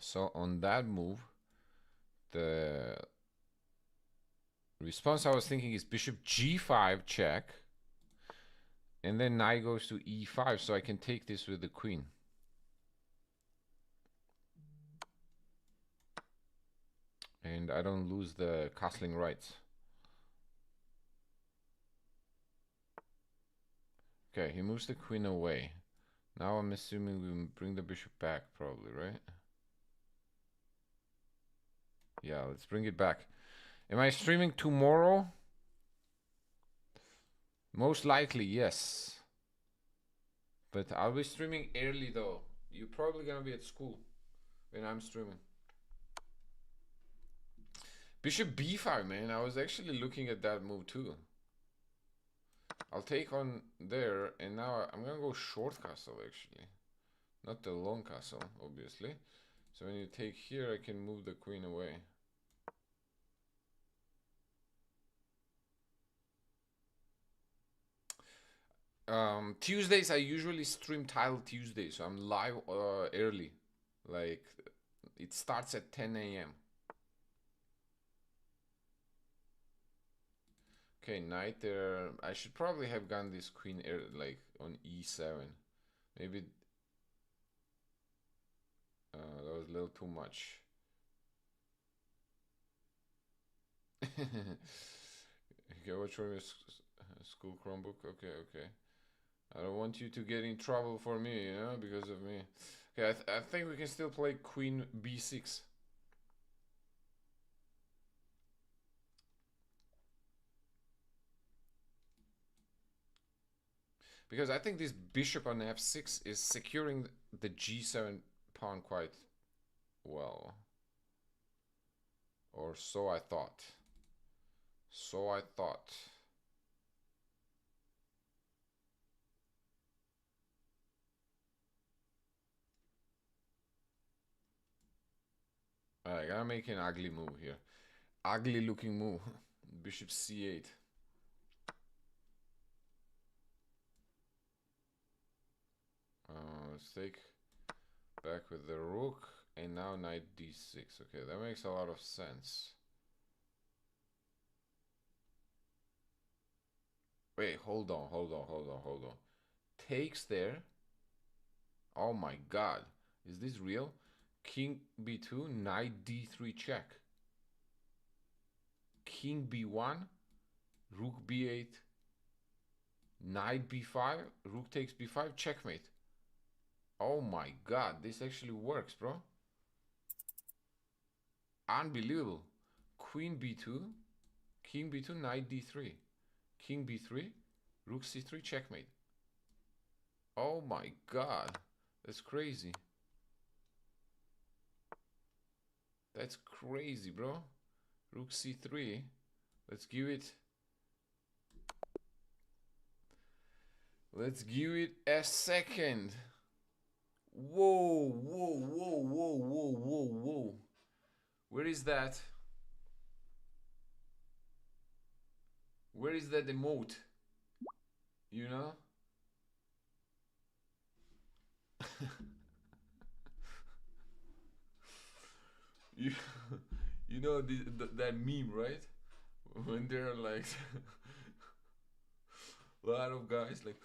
So on that move, the response I was thinking is bishop g5 check. And then knight goes to e5, so I can take this with the queen. And I don't lose the castling rights. Okay, he moves the queen away. Now I'm assuming we bring the bishop back probably, right? Yeah, let's bring it back. Am I streaming tomorrow? Most likely, yes. But I'll be streaming early though. You're probably gonna be at school when I'm streaming. Bishop b5, man. I was actually looking at that move too. I'll take on there, and now I'm gonna go short castle actually. Not the long castle, obviously. So when you take here, I can move the queen away. Tuesdays I usually stream Tile Tuesday, so I'm live early. Like it starts at 10 a.m. Okay, knight there. I should probably have gone this queen like on e7. Maybe that was a little too much. Okay, what's from your school Chromebook? Okay, okay. I don't want you to get in trouble for me, you know, because of me. Okay, I think we can still play queen b6. Because I think this bishop on f6 is securing the g7 pawn quite well. Or so I thought. So I thought. I gotta make an ugly move here. Ugly looking move. Bishop c8. Let's take back with the rook, and now knight d6. Okay, that makes a lot of sense. Wait, hold on. Takes there. Oh my god. Is this real? King b2, knight d3 check. King b1, rook b8, knight b5, rook takes b5, checkmate. Oh my god, this actually works, bro. Unbelievable. Queen b2, king b2, knight d3, king b3, rook c3, checkmate. Oh my god, that's crazy. That's crazy, bro. Rook c3. Let's give it a second. Whoa. Where is that? Where is that emote? You know? you know that meme, right? When there are like a lot of guys like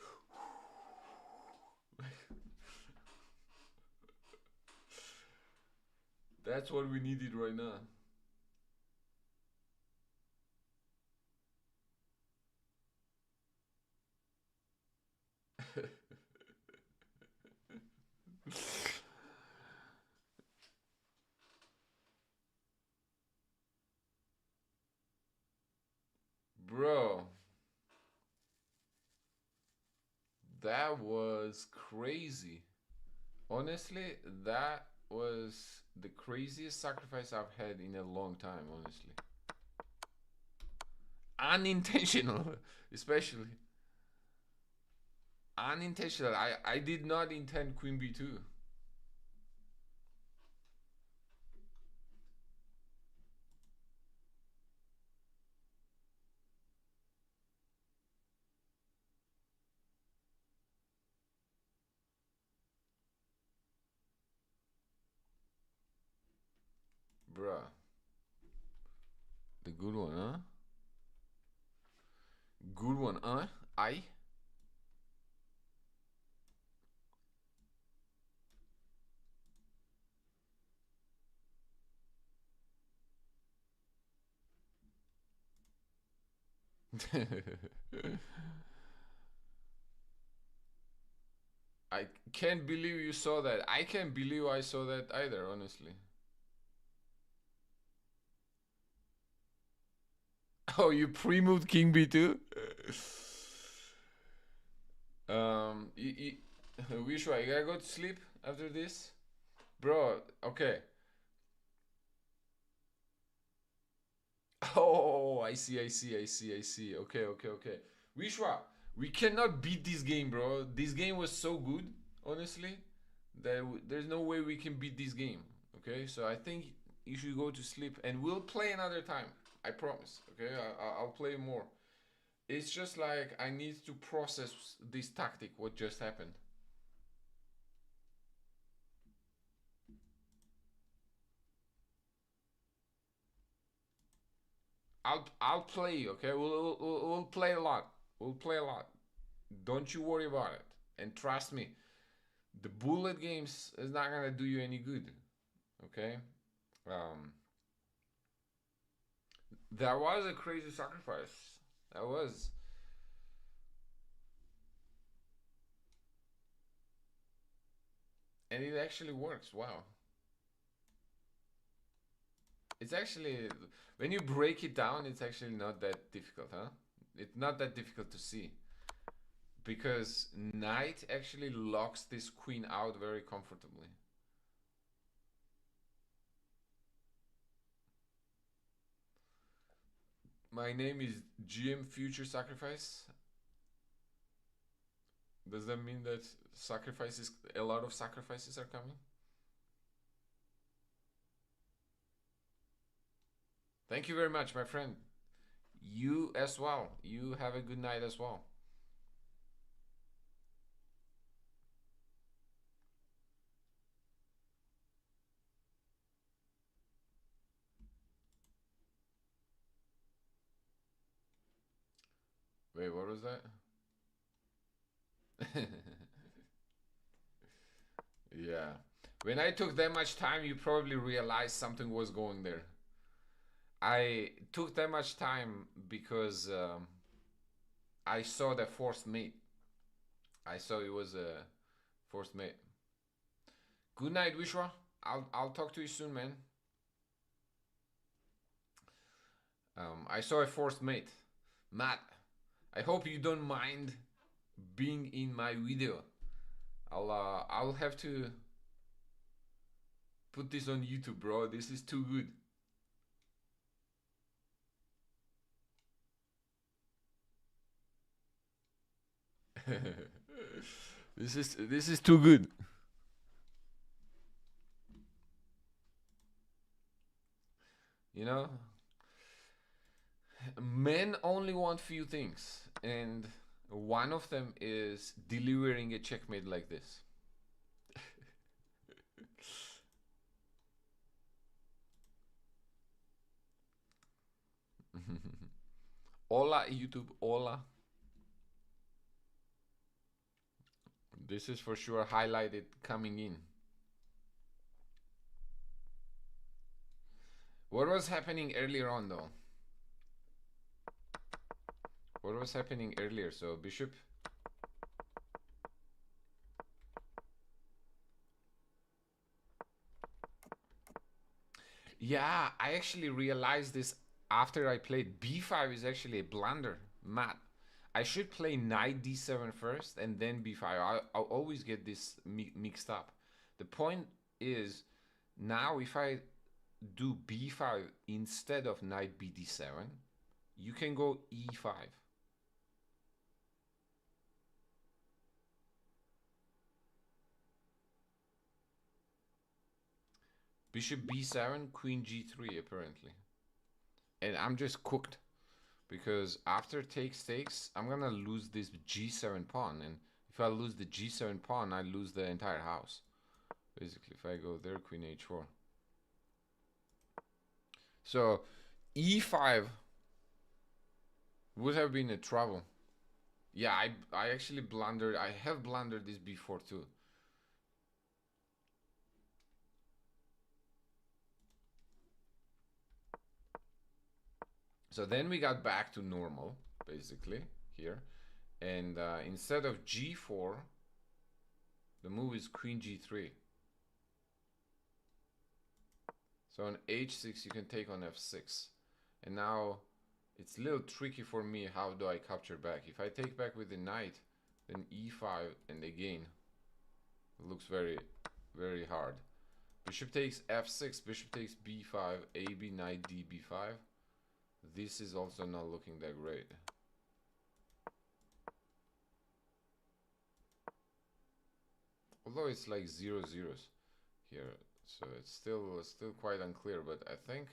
that's what we needed right now. Bro, that was crazy. Honestly, that was the craziest sacrifice I've had in a long time, honestly. Unintentional, especially. Unintentional. I did not intend queen b2. Bruh. The good one, huh? Good one, huh? I? I can't believe you saw that. I can't believe I saw that either, honestly. Oh, you pre-moved king b2? Wishwa, you gotta go to sleep after this? Bro, okay. Oh, I see. Okay. Wishwa, we cannot beat this game, bro. This game was so good, honestly, that there's no way we can beat this game. Okay, so I think you should go to sleep, and we'll play another time. I promise. Okay, I'll play more. It's just like I need to process this tactic, what just happened. I'll play. Okay, we'll play a lot. We'll play a lot. Don't you worry about it. And trust me, the bullet games is not gonna do you any good. Okay. Um, that was a crazy sacrifice. That was. And it actually works. Wow. It's actually, when you break it down, it's actually not that difficult, huh? It's not that difficult to see. because knight actually locks this queen out very comfortably. My name is GM Future Sacrifice. Does that mean that a lot of sacrifices are coming? Thank you very much, my friend. You as well. You have a good night as well. Wait, what was that? Yeah. When I took that much time, you probably realized something was going there. I took that much time because I saw the forced mate. I saw it was a forced mate. Good night, Wishwa. I'll talk to you soon, man. I saw a forced mate. Matt, I hope you don't mind being in my video. I'll have to put this on YouTube, bro. This is too good. This is too good. You know, men only want few things, and one of them is delivering a checkmate like this. Hola, YouTube. Hola. This is for sure highlighted coming in. What was happening earlier on, though? What was happening earlier? So, bishop. Yeah, I actually realized this after I played b5 is actually a blunder. Matt, I should play knight d7 first and then b5. I'll always get this mixed up. The point is, now if I do b5 instead of knight bd7, you can go e5. Bishop b7, queen g3 apparently. And I'm just cooked because after takes, I'm gonna lose this g7 pawn, and if I lose the g7 pawn, I lose the entire house. Basically, if I go there, queen h4. So e5 would have been a trouble. Yeah, I actually blundered. I have blundered this before too. So then we got back to normal, basically, here. And instead of g4, the move is queen g3. So on h6, you can take on f6. And now it's a little tricky for me. How do I capture back? If I take back with the knight, then e5, and again, it looks very, very hard. Bishop takes f6, bishop takes b5, ab, knight d, b5. This is also not looking that great. Although it's like 0-0s here, so it's still quite unclear. But I think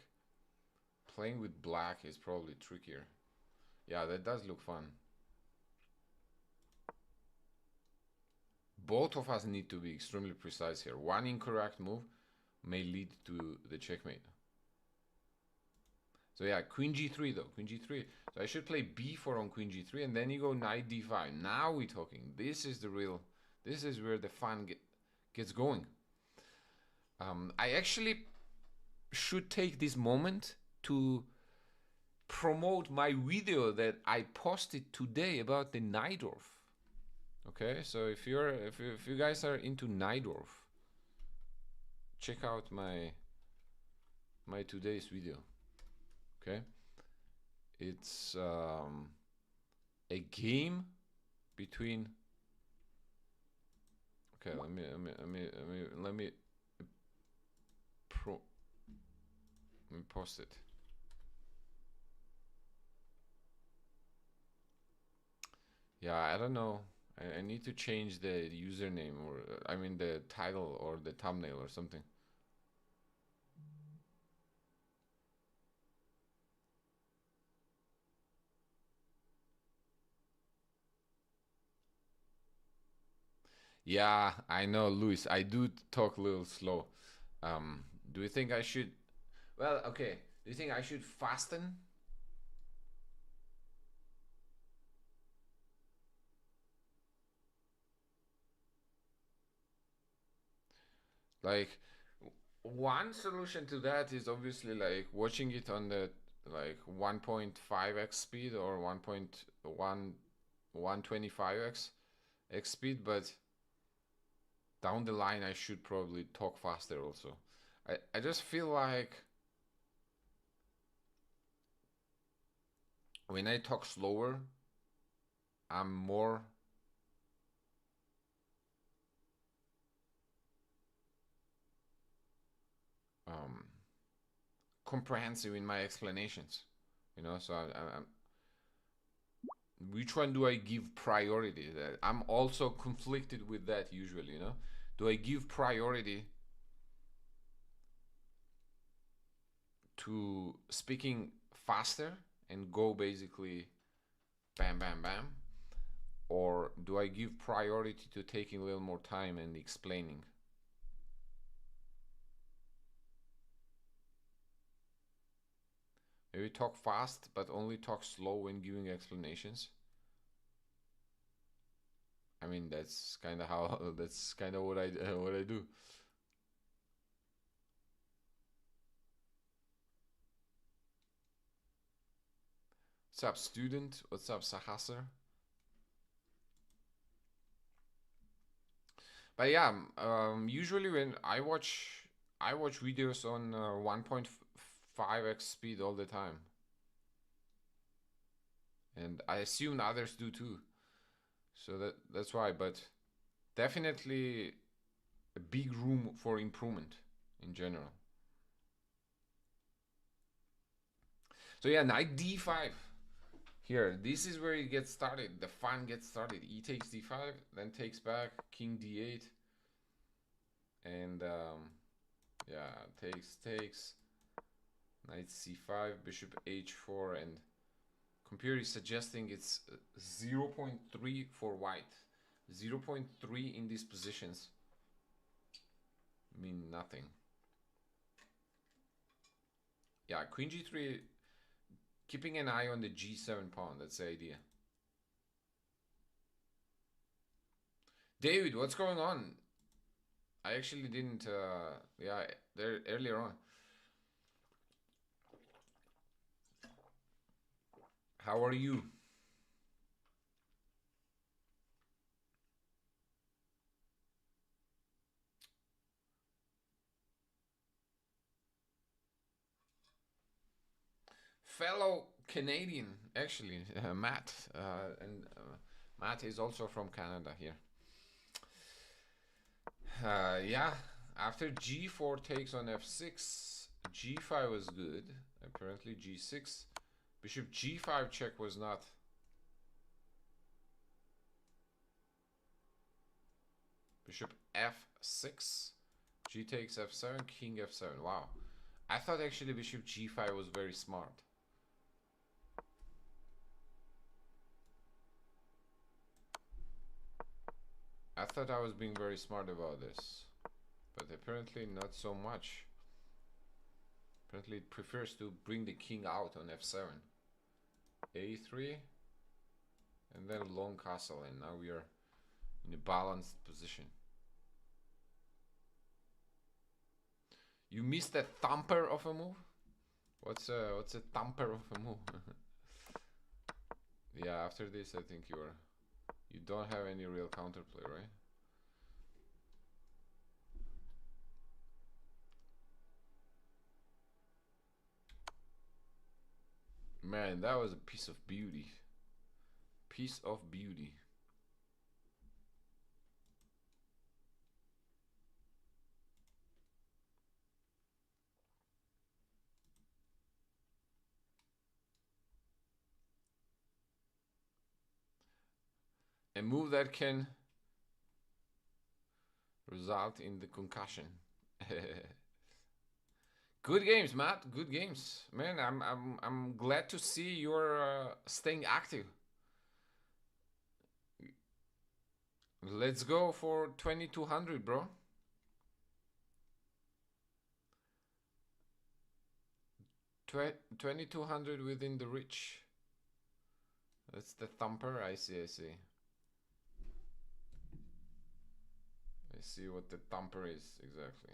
playing with black is probably trickier. Yeah, that does look fun. Both of us need to be extremely precise here. One incorrect move may lead to the checkmate. So yeah, queen g3 though, queen g3. So I should play b4 on queen g3, and then you go knight d5. Now we're talking. This is where the fun gets going. I actually should take this moment to promote my video that I posted today about the Najdorf. Okay, so if you guys are into Najdorf, check out my today's video. Okay, it's a game between. Okay, let me post it. Yeah, I don't know. I need to change the username, or I mean the title or the thumbnail or something. Yeah, I know, Luis. I do talk a little slow. Do you think I should? Well, okay. Do you think I should fasten? Like, one solution to that is obviously like watching it on the like 1.5x speed or 1.1 125x speed, but down the line I should probably talk faster also. I just feel like when I talk slower, I'm more um, comprehensive in my explanations. You know, so I'm which one do I give priority? I'm also conflicted with that usually. You know, do I give priority to speaking faster and go basically bam bam bam, or do I give priority to taking a little more time and explaining? Maybe talk fast but only talk slow when giving explanations. I mean, that's kind of how that's kind of what I do. What's up, student? What's up, Sahasar? But yeah, usually when I watch videos on 1.5x speed all the time, and I assume others do too. So that's why. But definitely a big room for improvement in general. So yeah, knight d5. Here, this is where it gets started. The fun gets started. E takes d5, then takes back, king d8, and yeah, takes, knight c5, bishop h4, and computer is suggesting it's 0.3 for white. 0.3 in these positions mean nothing. Yeah, queen g3, keeping an eye on the g7 pawn. That's the idea. David, what's going on? I actually didn't. Yeah, there earlier on. How are you? Fellow Canadian, actually, Matt, and Matt is also from Canada here. Yeah, after g4 takes on f6, g5 was good. Apparently g6, bishop g5 check was not. Bishop f6, g takes f7, king f7. Wow, I thought actually bishop g5 was very smart. I thought I was being very smart about this, but apparently not so much. Apparently it prefers to bring the king out on f7. a3, and then long castle, and now we are in a balanced position. You missed a thumper of a move? What's a thumper of a move? Yeah, after this I think you don't have any real counterplay, right? Man, that was a piece of beauty. Piece of beauty. A move that can result in the concussion. Good games, Matt. Good games, man. I'm glad to see you're staying active. Let's go for 2200, bro. 2200 within the reach. That's the thumper. I see. I see what the thumper is exactly.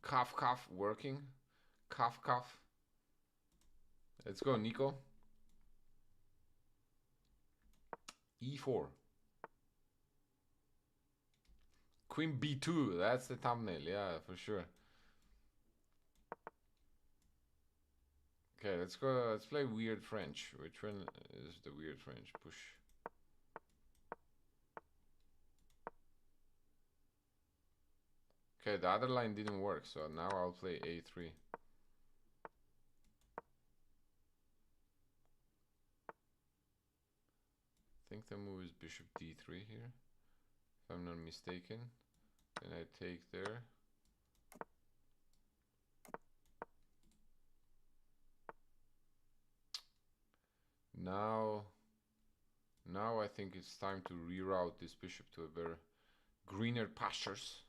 Cough, working. Cough. Let's go, Nico. E4. Queen B2. That's the thumbnail. Yeah, for sure. Okay, let's go. Let's play weird French. Which one is the weird French? Push. Okay, the other line didn't work, so now I'll play A3. I think the move is bishop D3 here, if I'm not mistaken. Then I take there. Now I think it's time to reroute this bishop to a better, greener pastures.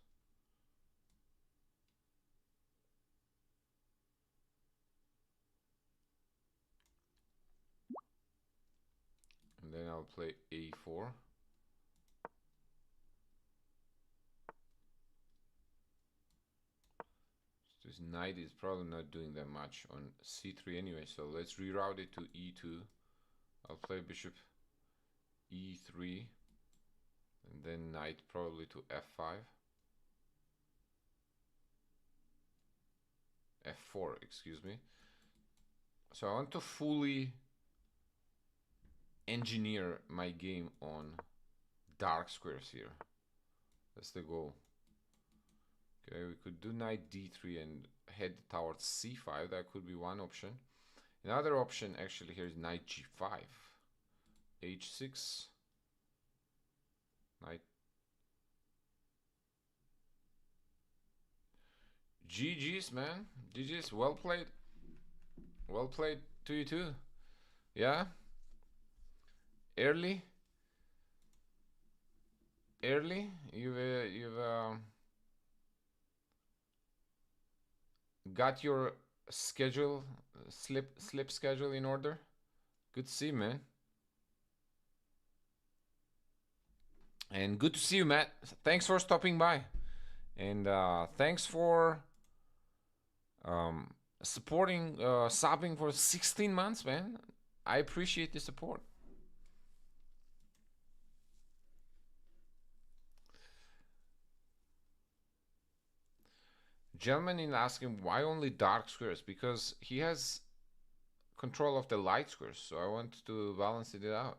And then I'll play A4. This knight is probably not doing that much on C3 anyway, so let's reroute it to E2. I'll play bishop E3 and then knight probably to F5. F4, excuse me. So I want to fully engineer my game on dark squares here. That's the goal. Okay, we could do knight D3 and head towards C5. That could be one option. Another option actually here is knight G5. H6. Knight. GG's, man. GG's. Well played. Well played to you too. Yeah. Early. You've got your schedule, slip schedule in order. Good to see you, man. And good to see you, Matt. Thanks for stopping by. And thanks for supporting, subbing for 16 months, man. I appreciate the support. Gentleman is asking why only dark squares, because he has control of the light squares, so I want to balance it out.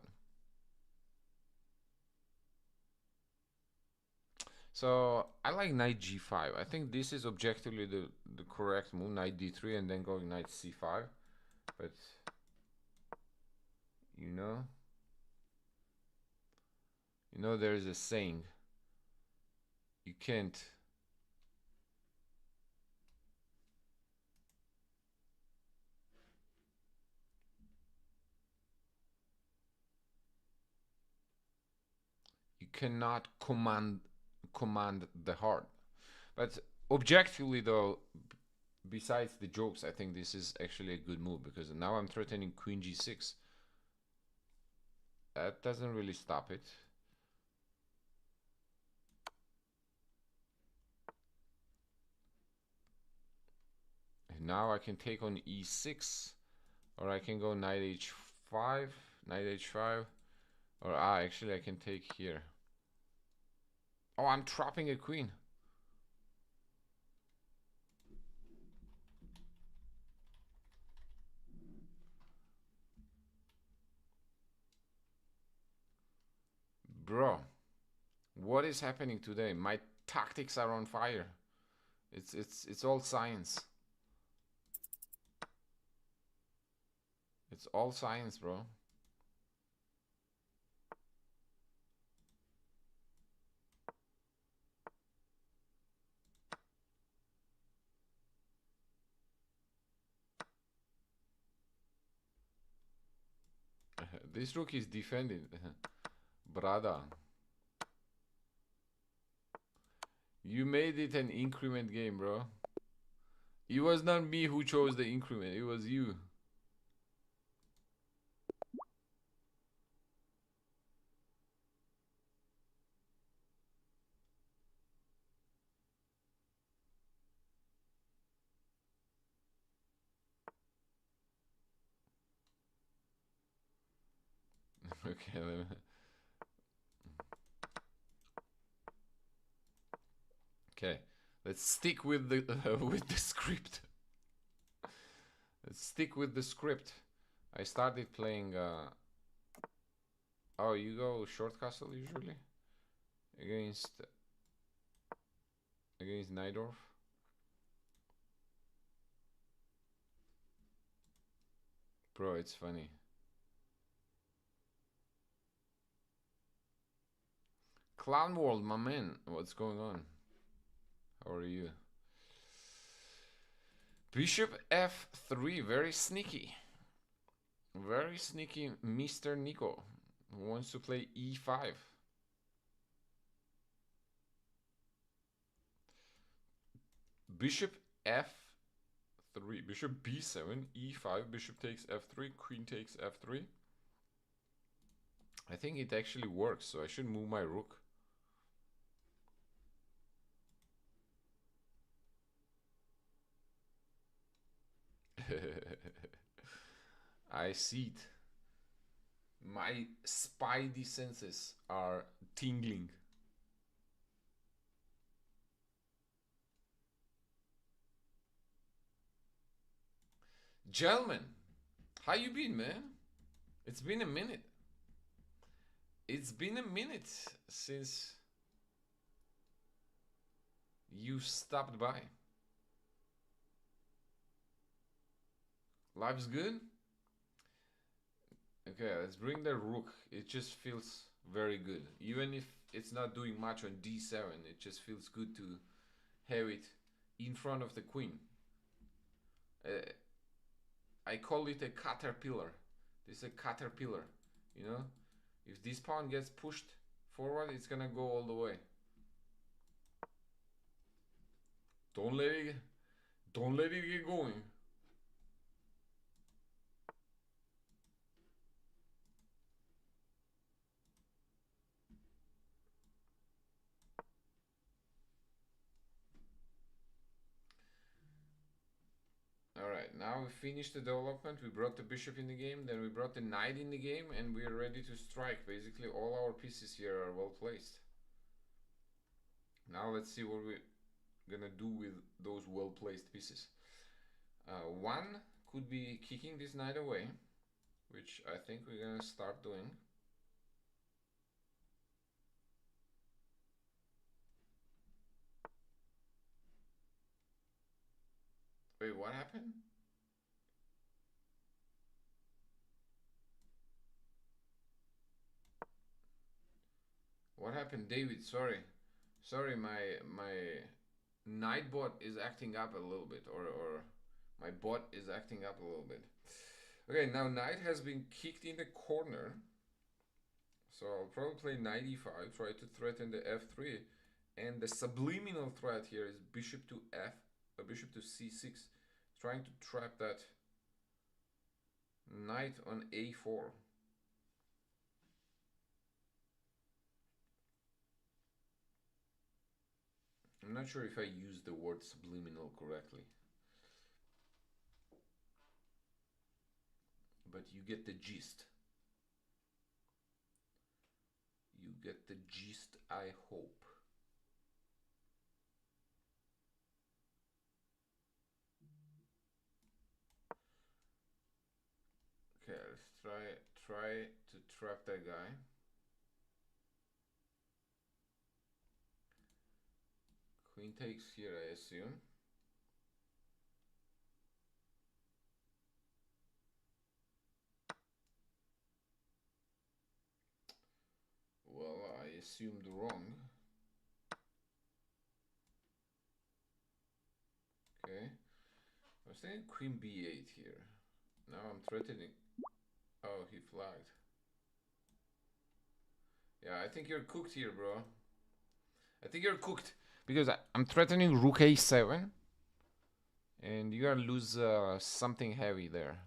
So I like knight G5. I think this is objectively the correct move, knight D3 and then going knight C5. But you know there's a saying, you can't cannot command the heart. But objectively though, besides the jokes, I think this is actually a good move, because now I'm threatening queen G6. That doesn't really stop it. Now I can take on e6, or I can go knight h5, knight h5, or actually I can take here. Oh, I'm trapping a queen. Bro, what is happening today? My tactics are on fire. It's all science. It's all science, bro. This rook is defending. Brada. You made it an increment game, bro. It was not me who chose the increment. It was you. Okay. Okay. Let's stick with the with the script. Let's stick with the script. I started playing. Oh, you go short castle usually against Najdorf. Bro, it's funny. Clown World, my man. What's going on? How are you? Bishop f3, very sneaky. Very sneaky Mr. Nico, who wants to play e5. Bishop f3, bishop b7, e5, bishop takes f3, queen takes f3. I think it actually works, so I should move my rook. I see it. My spidey senses are tingling. Gentlemen, how you been, man? It's been a minute. It's been a minute since you stopped by. Life's good? Okay, let's bring the rook. It just feels very good. Even if it's not doing much on d7, it just feels good to have it in front of the queen. I call it a caterpillar. This is a caterpillar, you know? If this pawn gets pushed forward, it's gonna go all the way. Don't let it get going. Alright, now we finished the development. We brought the bishop in the game, then we brought the knight in the game, and we are ready to strike. Basically, all our pieces here are well placed. Now let's see what we're gonna do with those well placed pieces. One could be kicking this knight away, which I think we're gonna start doing. Wait, what happened? What happened, David? Sorry, my knight bot is acting up a little bit, or my bot is acting up a little bit. Okay, now knight has been kicked in the corner, so I'll probably play knight e5, try to threaten the f3, and the subliminal threat here is bishop to bishop to c6, trying to trap that knight on a4. I'm not sure if I used the word subliminal correctly. but you get the gist. You get the gist, I hope. Okay, let's try to trap that guy. Queen takes here, I assume. Well, I assumed wrong. Okay. I was thinking queen b8 here. Now I'm threatening. Oh, he flagged. Yeah, I think you're cooked here, bro. I think you're cooked. Because I'm threatening rook a7. And you're gonna lose something heavy there.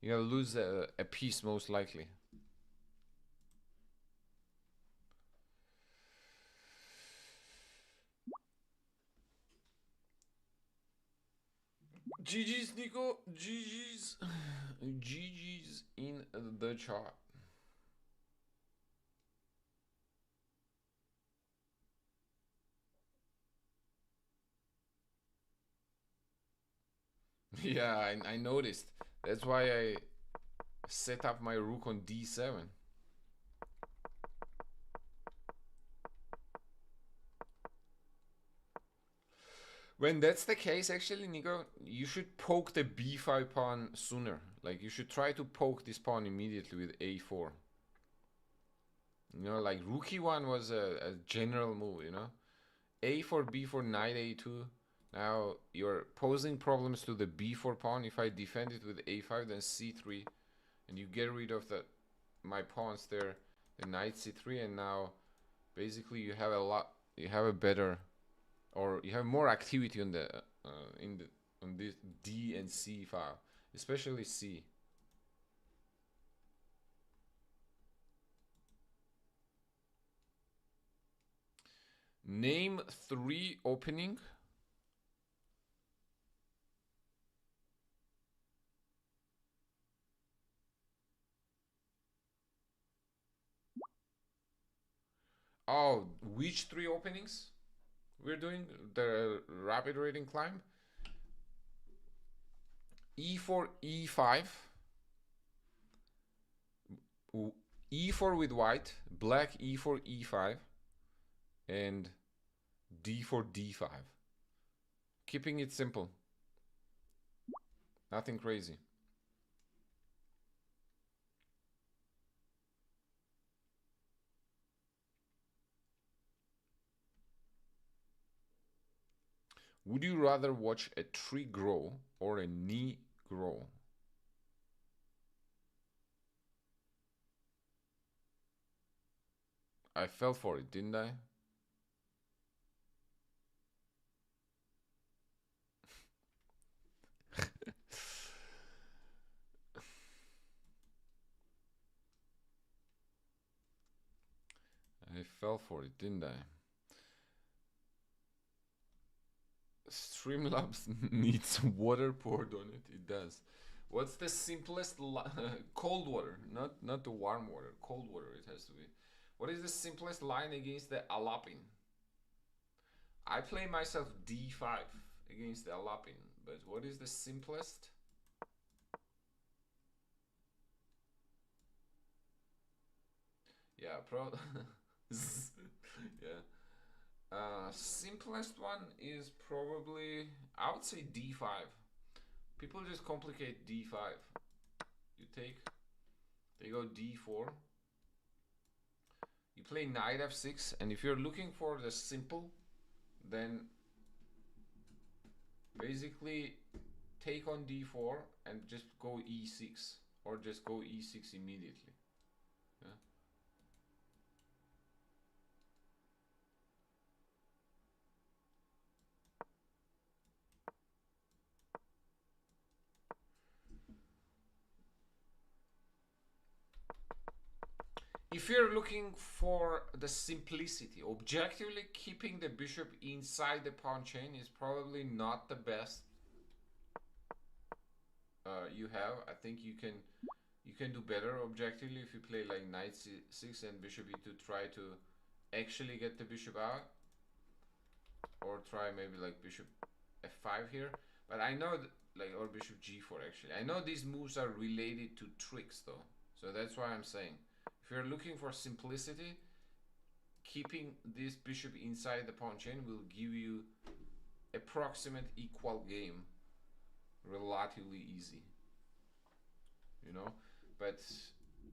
You're gonna lose a piece most likely. GG's, Nico. GG's. GG's in the chat. Yeah, I noticed. That's why I set up my rook on d7. When that's the case, actually, Nico, you should poke the b5 pawn sooner. Like, you should try to poke this pawn immediately with a4. You know, like, rook e1 was a general move, you know? a4, b4, knight a2. Now, you're posing problems to the b4 pawn. If I defend it with a5, then c3. And you get rid of my pawns there, the knight c3, and now, basically, you have a better... or you have more activity on on this D and C file, especially C. Name 3 opening. Oh, which 3 openings we're doing? The rapid rating climb. E4, E5. E4 with white, black E4, E5, and D4, D5. Keeping it simple. Nothing crazy. Would you rather watch a tree grow or a knee grow? I fell for it, didn't I? I fell for it, didn't I? Streamlabs needs water poured on it. It does. What's the simplest cold water, not the warm water, cold water it has to be. What is the simplest line against the Alapin? I play myself d5 against the Alapin, but what is the simplest? Yeah, yeah. Simplest one is probably, I would say d5. People just complicate d5. You they go d4. You play knight f6, and if you're looking for the simple, then basically take on d4 and just go e6, or just go e6 immediately. Yeah. If you're looking for the simplicity, objectively keeping the bishop inside the pawn chain is probably not the best you have. I think you can You can do better objectively if you play like knight c6 and bishop e2, try to actually get the bishop out, or try maybe like bishop f5 here. But I know like, or bishop g4 actually. I know these moves are related to tricks though, so that's why I'm saying if you're looking for simplicity, keeping this bishop inside the pawn chain will give you approximate equal game relatively easy, you know. But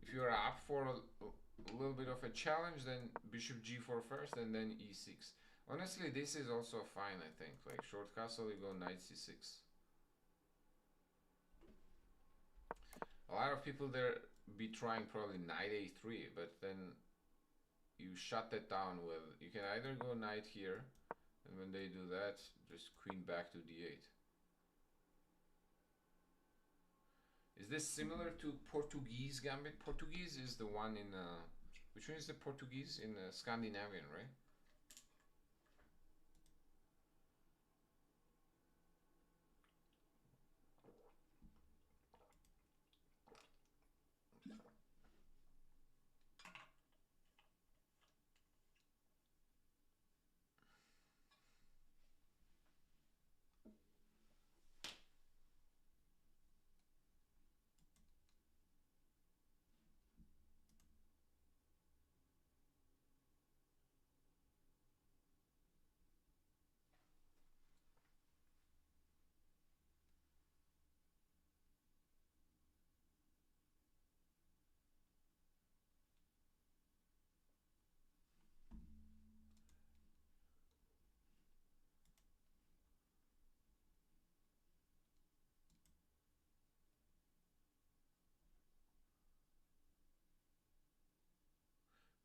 if you're up for a little bit of a challenge, then bishop g4 first and then e6. Honestly, this is also fine, I think. Like short castle, you go knight c6. A lot of people there be trying probably knight a3, but then you shut that down with, you can either go knight here, and when they do that, just queen back to d8. Is this similar to Portuguese gambit? Portuguese is the one in, which one is the Portuguese? In Scandinavian, right?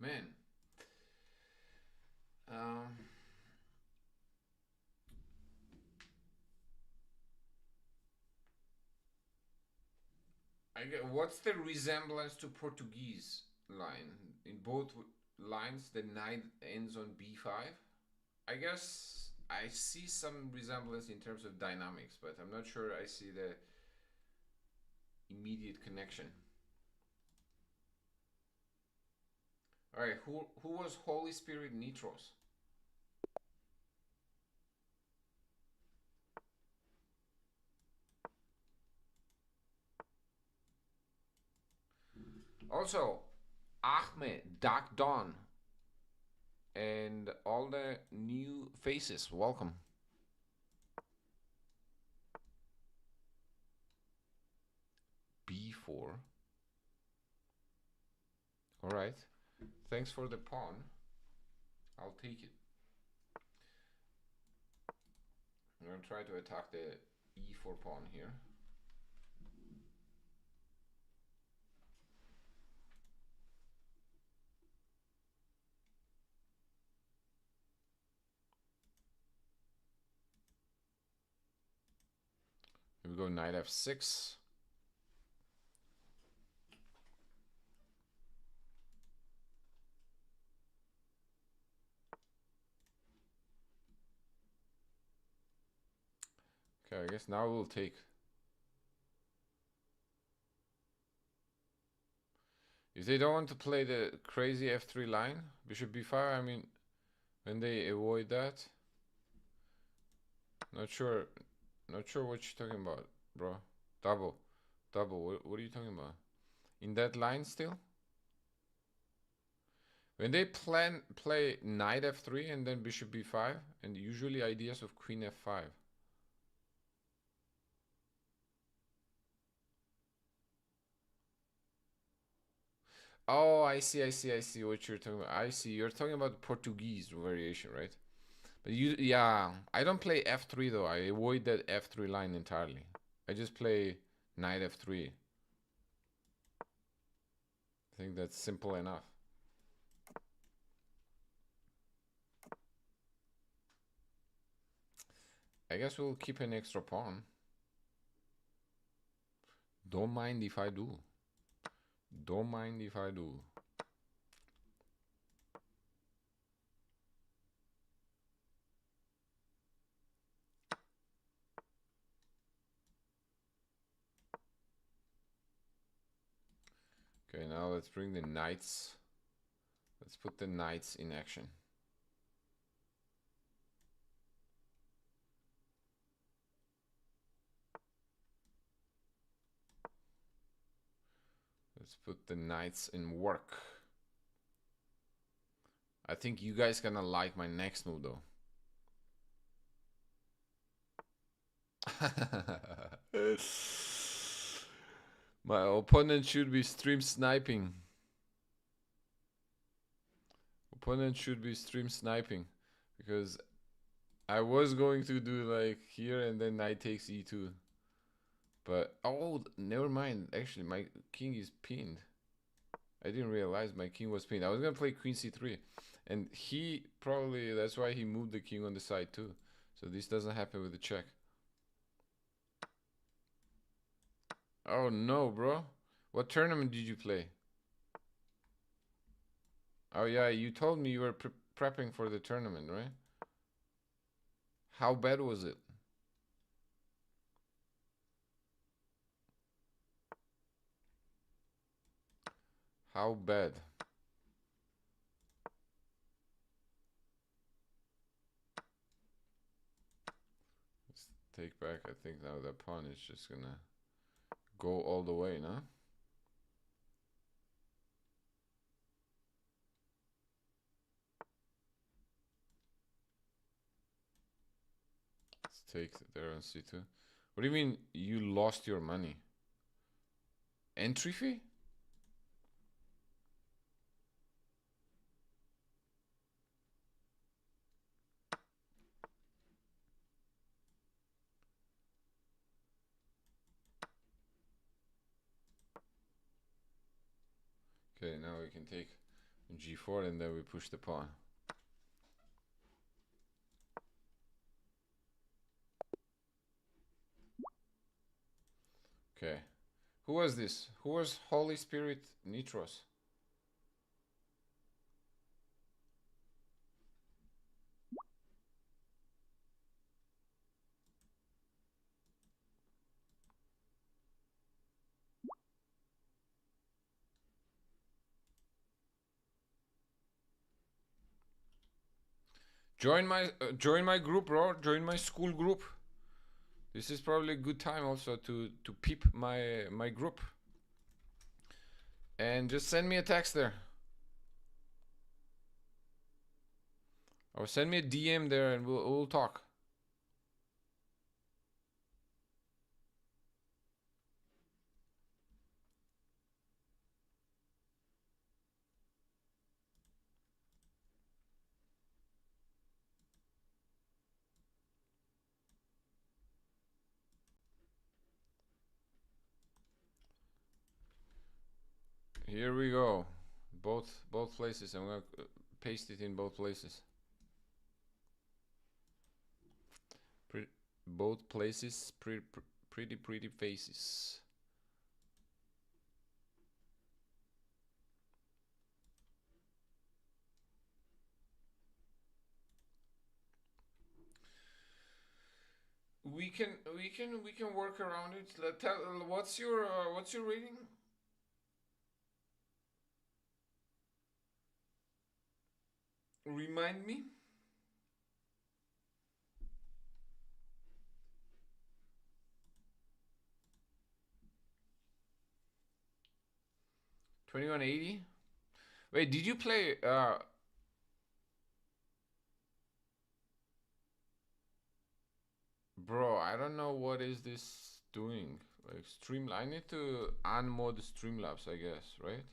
Man, um, I get, what's the resemblance to Portuguese line? In both lines, the knight ends on b5. I guess I see some resemblance in terms of dynamics, but I'm not sure I see the immediate connection. All right, who was Holy Spirit Nitros? Also, Ahmed, Dark Dawn, and all the new faces, welcome. b4. All right, thanks for the pawn. I'll take it. I'm gonna try to attack the e4 pawn here. Here we go, knight f6. Okay, I guess now we'll take. If they don't want to play the crazy f3 line, bishop b5, I mean, when they avoid that, not sure what you're talking about, bro. Double, what are you talking about? In that line still? When they play knight f3 and then bishop b5, and usually ideas of queen f5. Oh, I see what you're talking about. I see, you're talking about Portuguese variation, right? But yeah, I don't play f3 though. I avoid that f3 line entirely. I just play knight f3. I think that's simple enough. I guess we'll keep an extra pawn. Don't mind if I do. Don't mind if I do. Okay, now let's bring the knights. Let's put the knights in action. Let's put the knights in work. I think you guys gonna like my next move though. My opponent should be stream sniping. Opponent should be stream sniping. Because I was going to do like here and then knight takes e2. But, oh, never mind. Actually, my king is pinned. I didn't realize my king was pinned. I was gonna play queen c3. And he probably, that's why he moved the king on the side too. So this doesn't happen with the check. Oh no, bro. What tournament did you play? Oh yeah, you told me you were prepping for the tournament, right? How bad was it? How bad? Let's take back. I think now the pawn is just gonna go all the way, no? Let's take there on c2. What do you mean you lost your money? Entry fee? Okay, now we can take g4 and then we push the pawn. Okay. Who was this? Who was Holy Spirit Nitros? Join my group, bro. Join my school group. This is probably a good time also to peep my group. And just send me a text there. Or send me a DM there and we'll talk. Here we go. Both places. I'm gonna paste it in both places. Both places. Pretty faces. We can work around it. What's your rating? Remind me. 2180. Wait, did you play? Bro, I don't know what is this doing. Like stream. I need to unmod Streamlabs, I guess, right?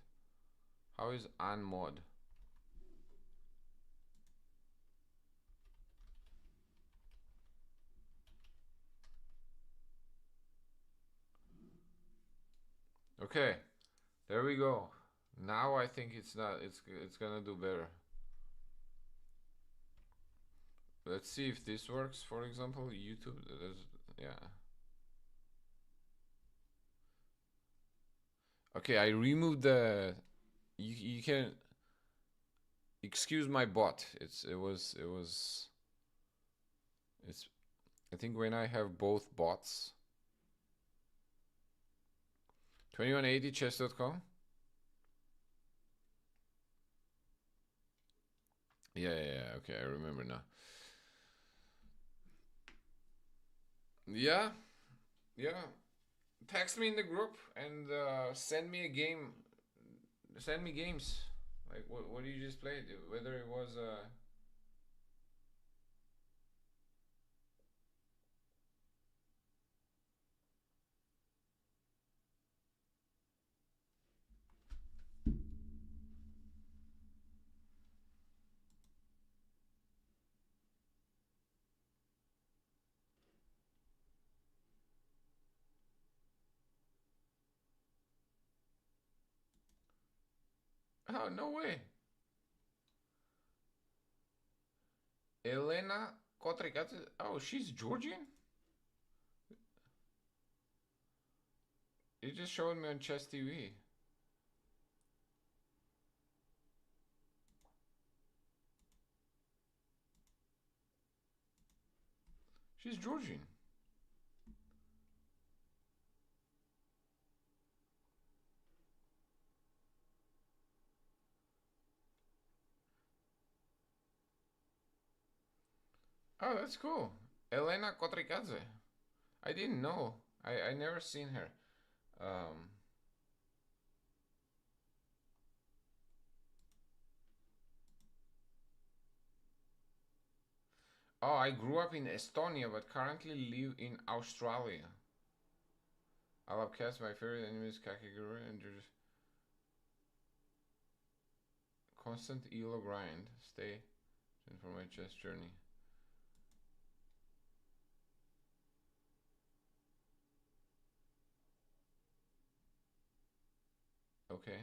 How is unmod? Okay, there we go. Now I think it's not. It's gonna do better. Let's see if this works. For example, YouTube. Yeah. Okay, I removed the. You can. Excuse my bot. It's. I think when I have both bots. 2180chess.com. Yeah. Okay, I remember now. Yeah, yeah. Text me in the group and send me a game. Send me games. Like what you just played. Whether it was oh no way. Elena Kotrikadze. Oh, she's Georgian. You just showed me on Chess TV. She's Georgian. Oh, that's cool. Elena Kotrikadze. I didn't know. I never seen her. Um. Oh, I grew up in Estonia, but currently live in Australia. I love cats. My favorite anime is Kakegurui, and there's constant elo grind. Stay tuned for my chess journey. Okay.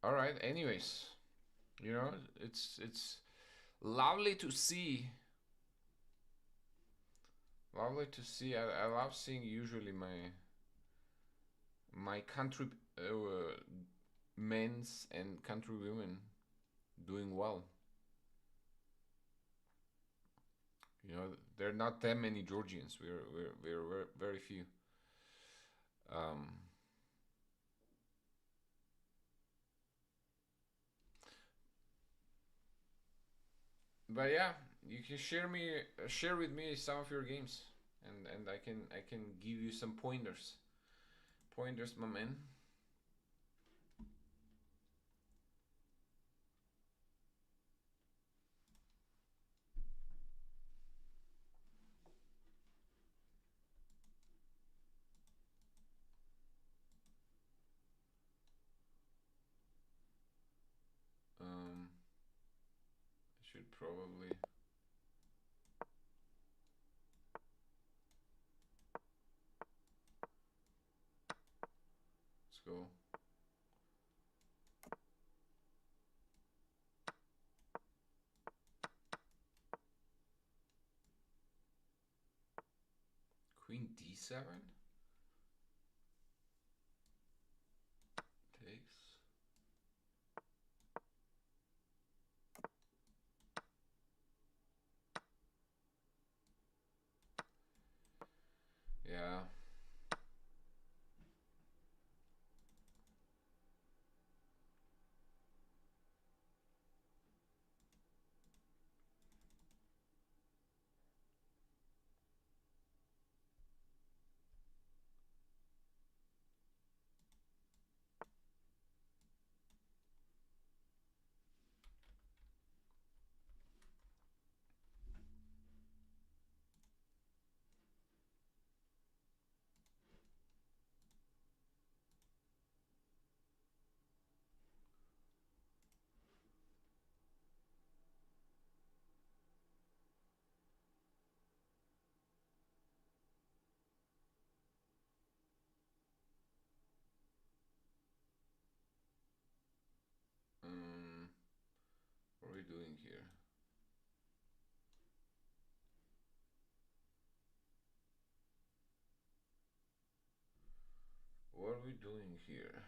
All right. Anyways, you know, it's lovely to see. Lovely to see. I love seeing usually my country men's and country women doing well. You know, there are not that many Georgians. We're very few. Um, but yeah, you can share with me some of your games, and I can give you some pointers. Pointers, my man. I should probably let's go. Queen D7 takes. Yeah. Um, what are we doing here? What are we doing here?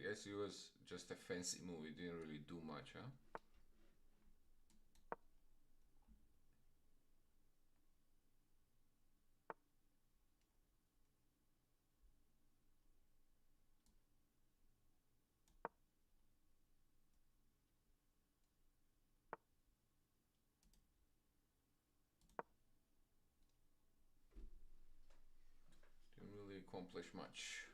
I guess it was just a fancy move. It didn't really do much, huh? Didn't really accomplish much.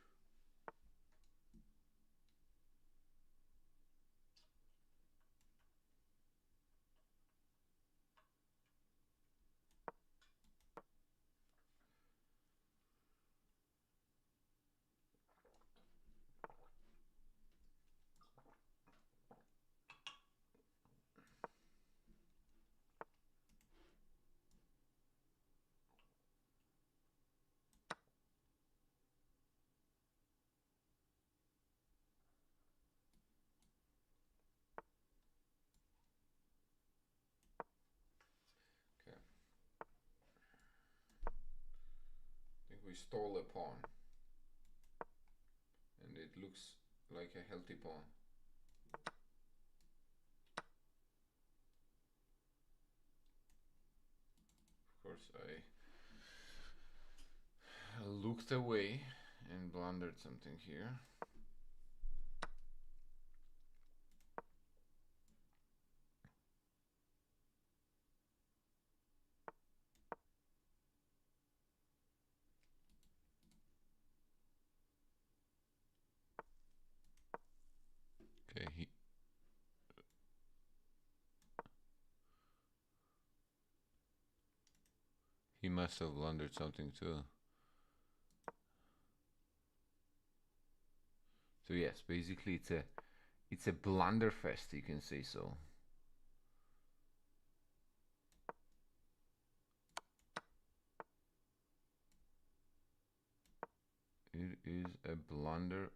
Okay. I think we stole a pawn. And it looks like a healthy pawn. Of course, I looked away and blundered something here. Okay, he must have blundered something too. So yes, basically it's a blunderfest, you can say so. It is a blunderfest.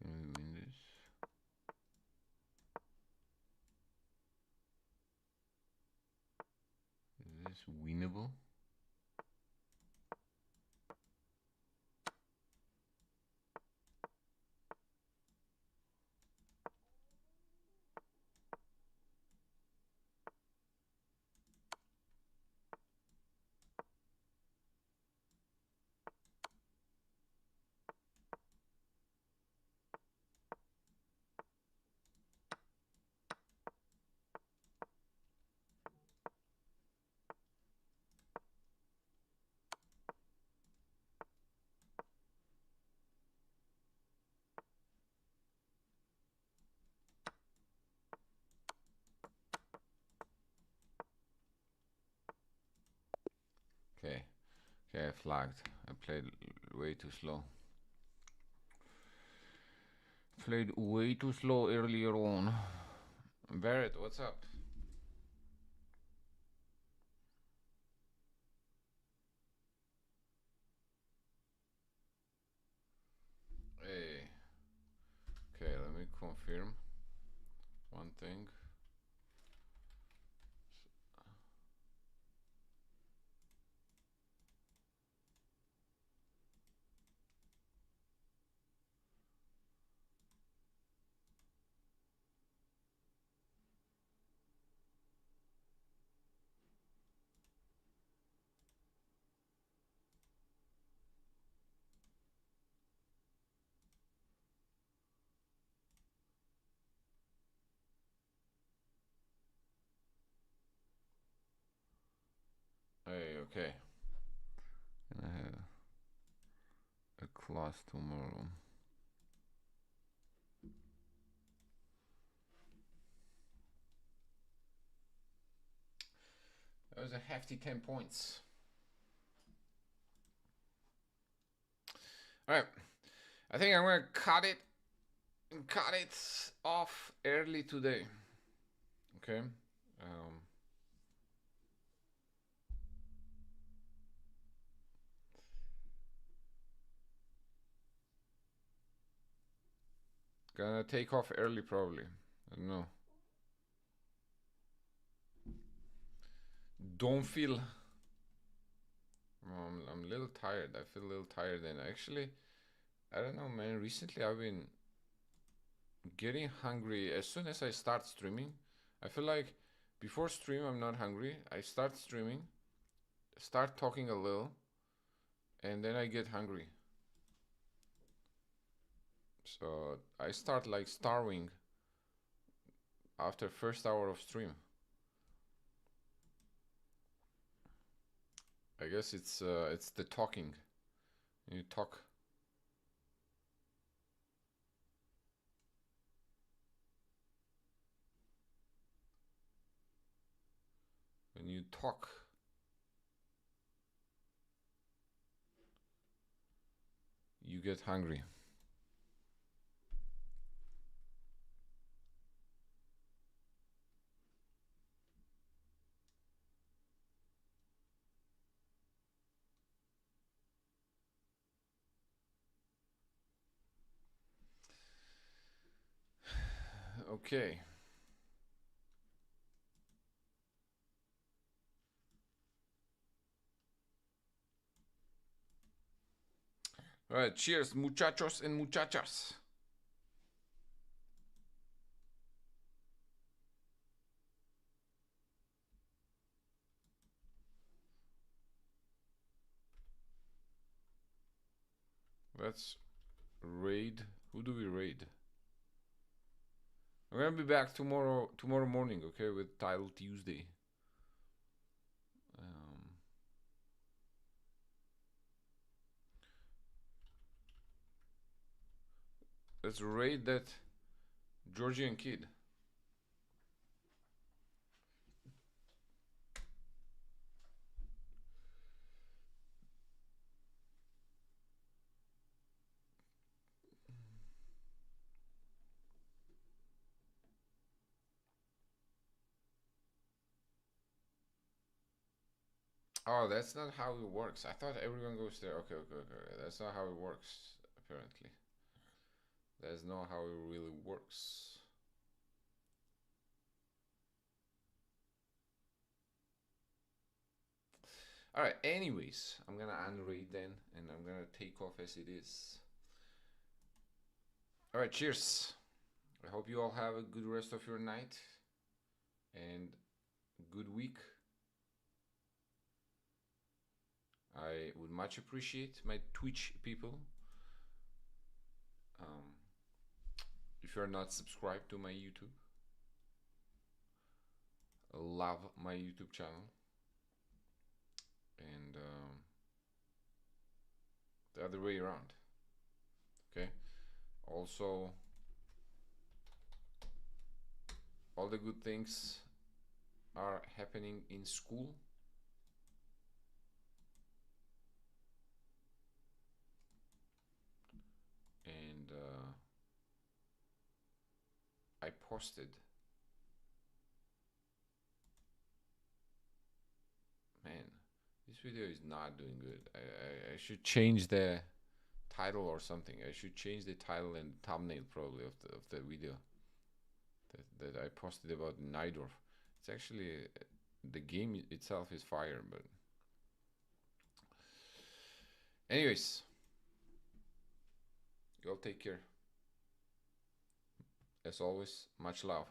Can we win this? Is this winnable? Okay, okay, I flagged. I played way too slow. Played way too slow earlier on. Barrett, what's up? Hey. Okay, let me confirm one thing. Hey, okay. And I have a class tomorrow. That was a hefty 10 points. All right, I think I'm gonna cut it off early today. Okay. Gonna take off early probably. I don't know. Don't feel. I'm a little tired. I feel a little tired, and actually, I don't know, man. Recently, I've been getting hungry as soon as I start streaming. I feel like before stream, I'm not hungry. I start streaming, start talking a little, and then I get hungry. So I start like starving after first hour of stream. I guess it's the talking. You talk. When you talk, you get hungry. Okay. All right. Cheers, muchachos and muchachas. Let's raid. Who do we raid? I'm gonna be back tomorrow morning, okay, with Title Tuesday. Let's raid that Georgian kid. Oh, that's not how it works. I thought everyone goes there. Okay. That's not how it works, apparently. That's not how it really works. Alright, anyways, I'm gonna unraid then, and I'm gonna take off as it is. Alright, cheers. I hope you all have a good rest of your night and good week. I would much appreciate my Twitch people. If you're not subscribed to my YouTube, love my YouTube channel. And the other way around. Okay. Also, all the good things are happening in school. And I posted. Man, this video is not doing good. I should change the title or something. I should change the title and thumbnail probably of the video that I posted about Nidorf. It's actually the game itself is fire, but anyways, you all take care. As always, much love.